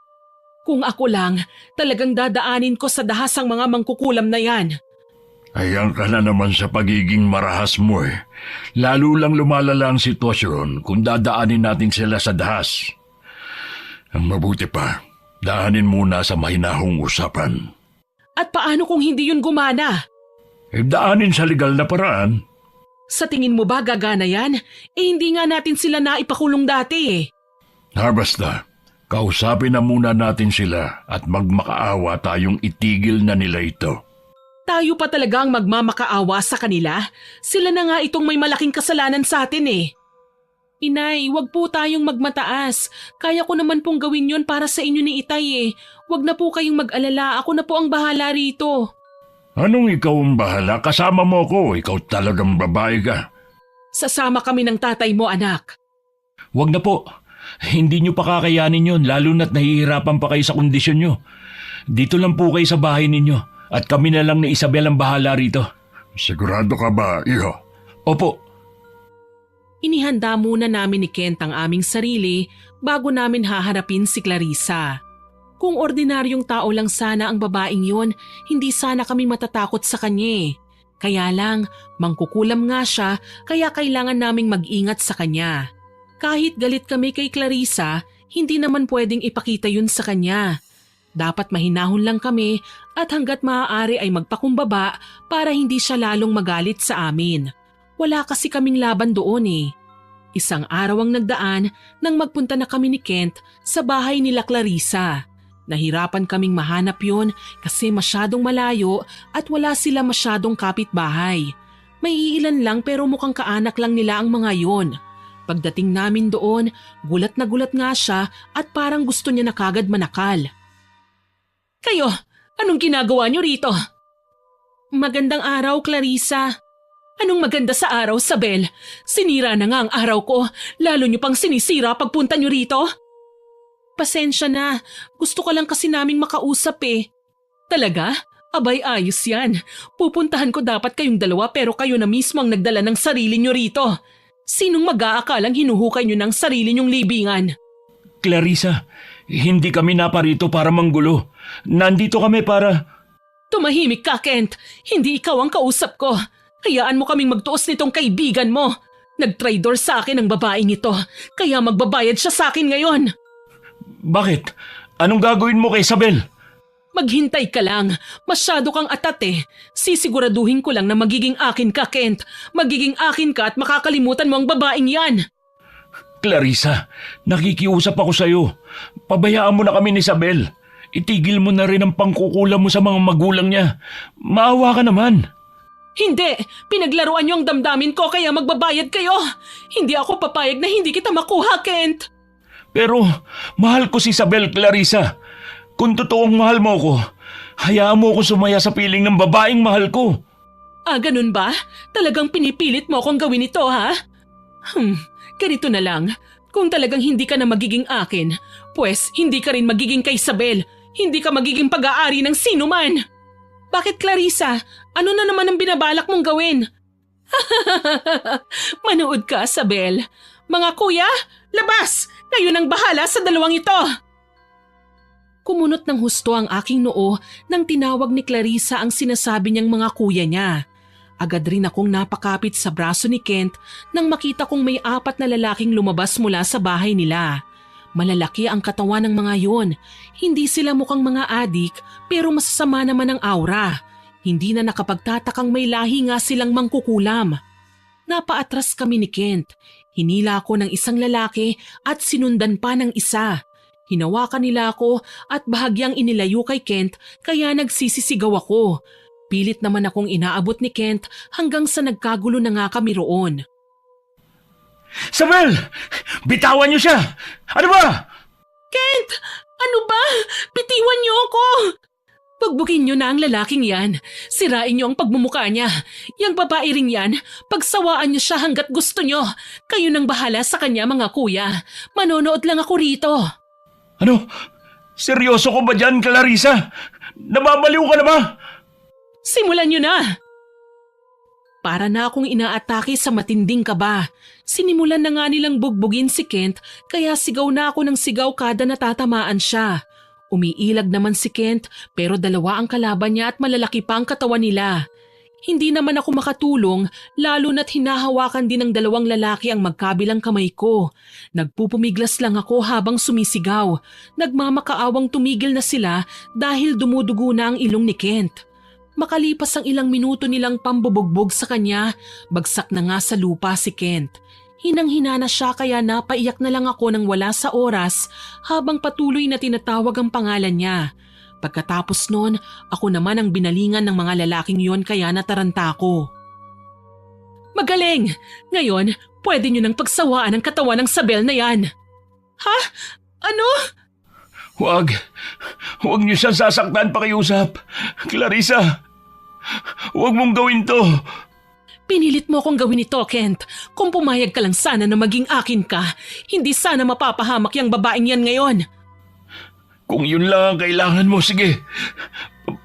Kung ako lang, talagang dadaanin ko sa dahas ang mga mangkukulam na yan. Ayan ka na naman sa pagiging marahas mo eh. Lalo lang lumalala ang sitwasyon kung dadaanin natin sila sa dahas. Ang mabuti pa, daanin muna sa mahinahong usapan. At paano kung hindi yun gumana? Daanin sa legal na paraan. Sa tingin mo ba gagana yan? Hindi nga natin sila naipakulong dati eh. Basta, kausapin na muna natin sila at magmakaawa tayong itigil na nila ito. Tayo pa talaga ang magmamakaawa sa kanila? Sila na nga itong may malaking kasalanan sa atin eh. Inay, wag po tayong magmataas. Kaya ko naman pong gawin yon para sa inyo ni itay eh. Wag na po kayong mag-alala, ako na po ang bahala rito. Anong ikaw ang bahala? Kasama mo ko, ikaw talagang babae ka. Sasama kami ng tatay mo, anak. Huwag na po. Hindi nyo pa kakayanin yun, lalo na't nahihirapan pa kayo sa kondisyon nyo. Dito lang po kayo sa bahay ninyo. At kami na lang ni Isabel ang bahala rito. Sigurado ka ba, iho? Opo. Inihanda muna namin ni Kent ang aming sarili bago namin haharapin si Clarissa. Kung ordinaryong tao lang sana ang babaeng yun, hindi sana kami matatakot sa kanya. Kaya lang, mangkukulam nga siya kaya kailangan naming mag-ingat sa kanya. Kahit galit kami kay Clarissa, hindi naman pwedeng ipakita yun sa kanya. Dapat mahinahon lang kami at hanggat maaari ay magpakumbaba para hindi siya lalong magalit sa amin. Wala kasi kaming laban doon eh. Isang araw ang nagdaan nang magpunta na kami ni Kent sa bahay nila Clarissa. Nahirapan kaming mahanap yon kasi masyadong malayo at wala sila masyadong kapitbahay. May iilan lang pero mukhang kaanak lang nila ang mga yon. Pagdating namin doon, gulat na gulat nga siya at parang gusto niya na kagad manakal. Kayo, anong ginagawa niyo rito? Magandang araw, Clarissa. Anong maganda sa araw, Sabel? Sinira na nga ang araw ko, lalo niyo pang sinisira pagpunta niyo rito. Pasensya na, gusto ko lang kasi naming makausap eh. Talaga? Abay ayos yan. Pupuntahan ko dapat kayong dalawa pero kayo na mismo ang nagdala ng sarili niyo rito. Sinong mag-aakalang hinuhukay niyo ng sarili niyong libingan? Clarissa, hindi kami naparito para manggulo. Nandito kami para... Tumahimik ka, Kent. Hindi ikaw ang kausap ko. Hayaan mo kaming magtuos nitong kaibigan mo. Nag-traitor sa akin ang babaeng ito, kaya magbabayad siya sa akin ngayon. Bakit? Anong gagawin mo kay Isabel? Maghintay ka lang. Masyado kang atat eh. Sisiguraduhin ko lang na magiging akin ka, Kent. Magiging akin ka at makakalimutan mo ang babaeng yan. Clarissa, nakikiusap ako sa'yo. Pabayaan mo na kami ni Isabel. itigil mo na rin ang pangkukulam mo sa mga magulang niya. Maawa ka naman. Hindi! Pinaglaruan niyo ang damdamin ko kaya magbabayad kayo! Hindi ako papayag na hindi kita makuha, Kent! Pero mahal ko si Isabel, Clarissa. Kung totoong mahal mo ko, hayaan mo ko sumaya sa piling ng babaeng mahal ko. Ah, ganun ba? Talagang pinipilit mo akong gawin ito, ha? Ganito na lang. Kung talagang hindi ka na magiging akin, pues hindi ka rin magiging kay Isabel. Hindi ka magiging pag-aari ng sino man. Bakit, Clarissa? Ano na naman ang binabalak mong gawin? Manood ka, Isabel. Mga kuya, labas! Kayo nang bahala sa dalawang ito! Kumunot ng husto ang aking noo nang tinawag ni Clarissa ang sinasabi niyang mga kuya niya. Agad rin akong napakapit sa braso ni Kent nang makita kong may 4 na lalaking lumabas mula sa bahay nila. Malalaki ang katawan ng mga yon. Hindi sila mukhang mga adik pero masasama naman ang aura. Hindi na nakapagtatakang may lahi nga silang mangkukulam. Napaatras kami ni Kent. Hinila ako ng isang lalaki at sinundan pa ng isa. Hinawakan nila ako at bahagyang inilayo kay Kent kaya nagsisisigaw ako. Pilit naman akong inaabot ni Kent hanggang sa nagkagulo na nga kami roon. Isabel! Bitawan niyo siya! Ano ba? Kent! Ano ba? Bitiwan niyo ako! Pagbugin niyo na ang lalaking yan. Sirain niyo ang pagmumukha niya. Yang babae rin yan, pagsawaan niyo siya hanggat gusto niyo. Kayo nang bahala sa kanya, mga kuya. Manonood lang ako rito. Ano? Seryoso ko ba dyan, Clarissa? Nababaliw ka na ba? Simulan niyo na! Para na akong inaatake sa matinding kaba. Sinimulan na nga nilang bugbugin si Kent kaya sigaw na ako ng sigaw kada natatamaan siya. Umiilag naman si Kent pero 2 ang kalaban niya at malalaki pa ang katawan nila. Hindi naman ako makatulong lalo na't hinahawakan din ng 2 lalaki ang magkabilang kamay ko. Nagpupumiglas lang ako habang sumisigaw. Nagmamakaawang tumigil na sila dahil dumudugo na ang ilong ni Kent. Makalipas ang ilang minuto nilang pambubugbog sa kanya, bagsak na nga sa lupa si Kent. Hinang-hina na siya kaya napaiyak na lang ako nang wala sa oras habang patuloy na tinatawag ang pangalan niya. Pagkatapos nun, ako naman ang binalingan ng mga lalaking yon kaya nataranta ako. Magaling! Ngayon, pwede niyo nang pagsawaan ang katawan ng Isabel na yan. Ha? Ano? Huwag niyo siyang sasaktan, pakiusap. Clarissa, huwag mong gawin to. Pinilit mo akong gawin ito, Kent. Kung pumayag ka lang sana na maging akin ka, hindi sana mapapahamak yung babaeng yan ngayon. Kung yun lang ang kailangan mo, sige.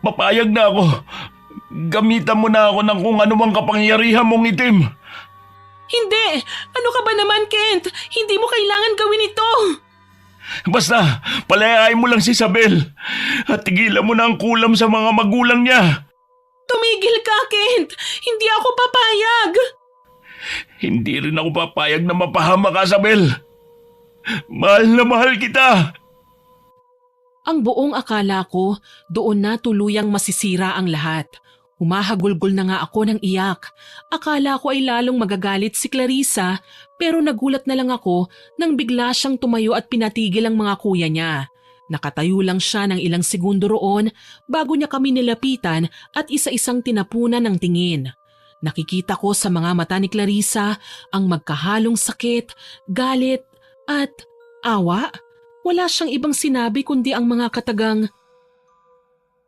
Papayag na ako. Gamitan mo na ako ng kung ano mang kapangyarihan mong itim. Hindi! Ano ka ba naman, Kent? Hindi mo kailangan gawin ito! Basta, palayain mo lang si Isabel at tigilan mo na ang kulam sa mga magulang niya. Tumigil ka, Kent! Hindi ako papayag! Hindi rin ako papayag na mapahamak ka, Isabel. Mahal na mahal kita. Ang buong akala ko, doon na tuluyang masisira ang lahat. Humahagulgol na nga ako ng iyak. Akala ko ay lalong magagalit si Clarissa pero nagulat na lang ako nang bigla siyang tumayo at pinatigil ang mga kuya niya. Nakatayo lang siya ng ilang segundo roon bago niya kami nilapitan at isa-isang tinapunan ng tingin. Nakikita ko sa mga mata ni Clarissa ang magkahalong sakit, galit at awa. Wala siyang ibang sinabi kundi ang mga katagang,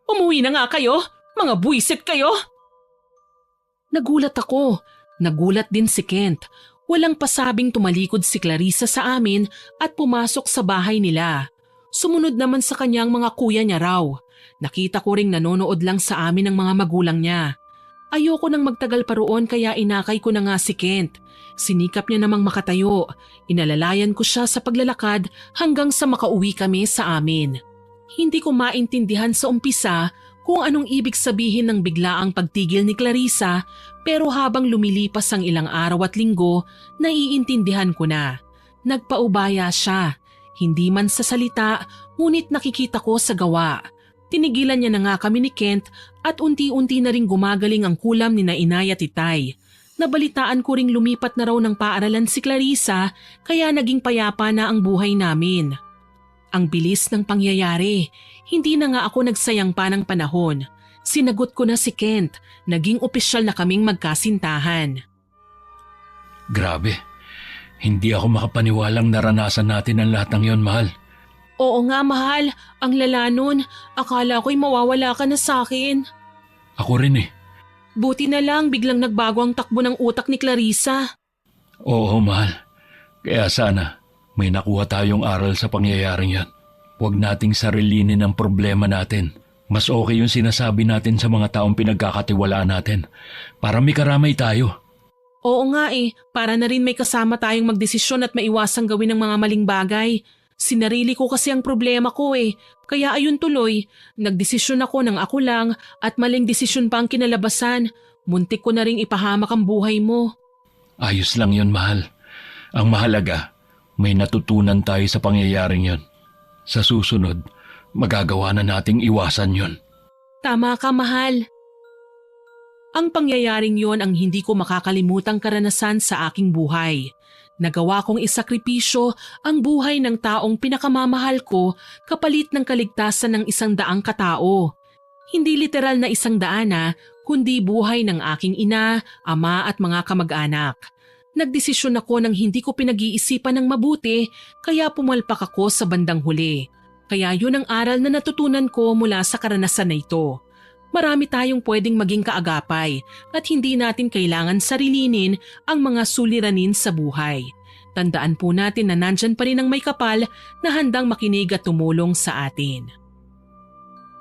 "Umuwi na nga kayo! Mga buwisit kayo!" Nagulat ako. Nagulat din si Kent. Walang pasabing tumalikod si Clarissa sa amin at pumasok sa bahay nila. Sumunod naman sa kanyang mga kuya niya raw. Nakita ko ring nanonood lang sa amin ang mga magulang niya. Ayoko nang magtagal pa roon kaya inakay ko na nga si Kent. Sinikap niya namang makatayo. Inalalayan ko siya sa paglalakad hanggang sa makauwi kami sa amin. Hindi ko maintindihan sa umpisa kung anong ibig sabihin ng biglaang pagtigil ni Clarissa pero habang lumilipas ang ilang araw at linggo, naiintindihan ko na. Nagpaubaya siya. Hindi man sa salita, ngunit nakikita ko sa gawa. Tinigilan niya na nga kami ni Kent at unti-unti na ring gumagaling ang kulam ni na Inay at Itay. Nabalitaan ko ring lumipat na raw ng paaralan si Clarissa kaya naging payapa na ang buhay namin. Ang bilis ng pangyayari. Hindi na nga ako nagsayang pa ng panahon. Sinagot ko na si Kent. Naging opisyal na kaming magkasintahan. Grabe, hindi ako makapaniwalang naranasan natin ang lahat ng yon, mahal. Oo nga, mahal. Ang lala nun. Akala ko'y mawawala ka na sa akin. Ako rin eh. Buti na lang biglang nagbago ang takbo ng utak ni Clarissa. Oo, mahal. Kaya sana may nakuha tayong aral sa pangyayaring yan. Huwag nating sarilinin ang problema natin. Mas okay yung sinasabi natin sa mga taong pinagkakatiwalaan natin para may karamay tayo. Oo nga para na rin may kasama tayong magdesisyon at maiwasang gawin ng mga maling bagay. Sinarili ko kasi ang problema ko kaya ayun tuloy. Nagdesisyon ako ng ako lang at maling desisyon pa ang kinalabasan. Muntik ko na ring ipahamak ang buhay mo. Ayos lang yon, mahal. Ang mahalaga, may natutunan tayo sa pangyayaring yon. Sa susunod, magagawa na nating iwasan yon. Tama ka, mahal. Ang pangyayaring yon ang hindi ko makakalimutang karanasan sa aking buhay. Nagawa kong isakripisyo ang buhay ng taong pinakamamahal ko kapalit ng kaligtasan ng 100 katao. Hindi literal na 100 kundi buhay ng aking ina, ama at mga kamag-anak. Nagdesisyon ako nang hindi ko pinag-iisipan ng mabuti kaya pumalpak ako sa bandang huli. Kaya yun ang aral na natutunan ko mula sa karanasan na ito. Marami tayong pwedeng maging kaagapay at hindi natin kailangan sarilinin ang mga suliranin sa buhay. Tandaan po natin na nandyan pa rin ang may kapal na handang makinig at tumulong sa atin.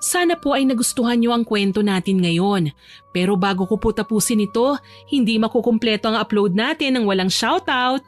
Sana po ay nagustuhan niyo ang kwento natin ngayon. Pero bago ko po tapusin ito, hindi makukumpleto ang upload natin ng walang shoutout.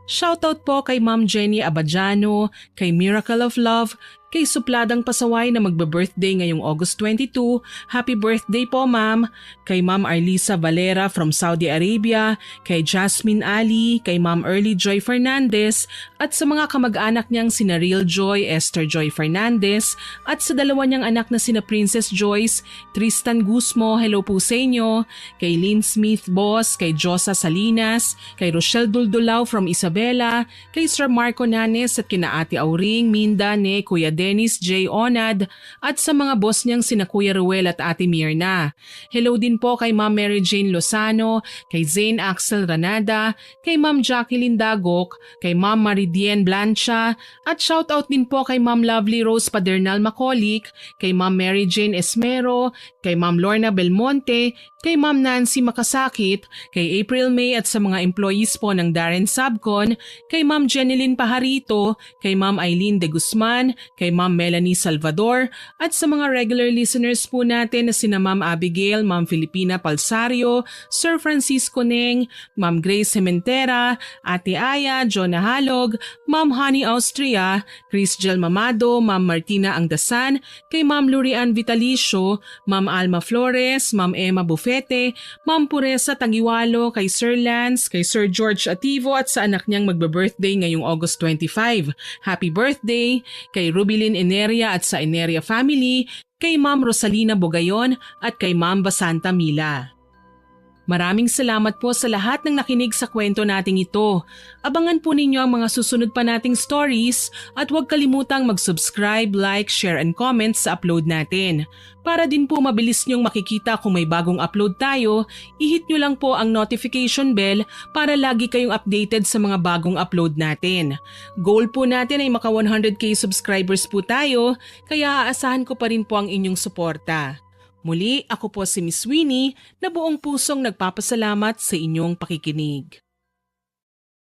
Shoutout po kay Ma'am Jenny Abadjano, kay Miracle of Love, kay Supladang Pasaway na magbe-birthday ngayong August 22. Happy birthday po, Ma'am. Kay Ma'am Arlisa Valera from Saudi Arabia, kay Jasmine Ali, kay Ma'am Early Joy Fernandez, at sa mga kamag-anak niyang sina Real Joy, Esther Joy Fernandez, at sa dalawa niyang anak na sina Princess Joyce, Tristan Guzmo, hello po sa inyo, kay Lynn Smith Boss, kay Josa Salinas, kay Rochelle Duldulao from Isabela, kay Sir Marco Nanes at kina Ate Auring, Minda, Ne, Kuya Dennis J. Onad at sa mga boss niyang sina Kuya Ruel at Ate Mirna. Hello din po kay Ma'am Mary Jane Lozano, kay Zane Axel Ranada, kay Ma'am Jacqueline Dagok, kay Ma'am Maridien Blancha at shoutout din po kay Ma'am Lovely Rose Padernal Macaulay, kay Ma'am Mary Jane Esmero, kay Ma'am Lorna Belmonte, kay Ma'am Nancy Makasakit, kay April May at sa mga employees po ng Darren Sabcon, kay Ma'am Jeneline Pajarito, kay Ma'am Eileen De Guzman, kay Ma'am Melanie Salvador at sa mga regular listeners po natin na sina Ma'am Abigail, Ma'am Filipina Palsario, Sir Francisco Neng, Ma'am Grace Sementera, Ate Aya, Jonah Halog, Ma'am Honey Austria, Chris Gel Mamado, Ma'am Martina Angdasan, kay Ma'am Lurian Vitalicio, Ma'am Alma Flores, Ma'am Emma Bufete, Ma'am Puresa Tagiwalo, kay Sir Lance, kay Sir George Ativo at sa anak niyang magbe-birthday ngayong August 25. Happy birthday! Kay Rubilin Eneria at sa Eneria family, kay Ma'am Rosalina Bogayon at kay Ma'am Basanta Mila. Maraming salamat po sa lahat ng nakinig sa kwento nating ito. Abangan po ninyo ang mga susunod pa nating stories at huwag kalimutang mag-subscribe, like, share and comment sa upload natin. Para din po mabilis nyong makikita kung may bagong upload tayo, i-hit nyo lang po ang notification bell para lagi kayong updated sa mga bagong upload natin. Goal po natin ay maka 100k subscribers po tayo, kaya aasahan ko pa rin po ang inyong suporta. Muli, ako po si Miss Winnie na buong pusong nagpapasalamat sa inyong pakikinig.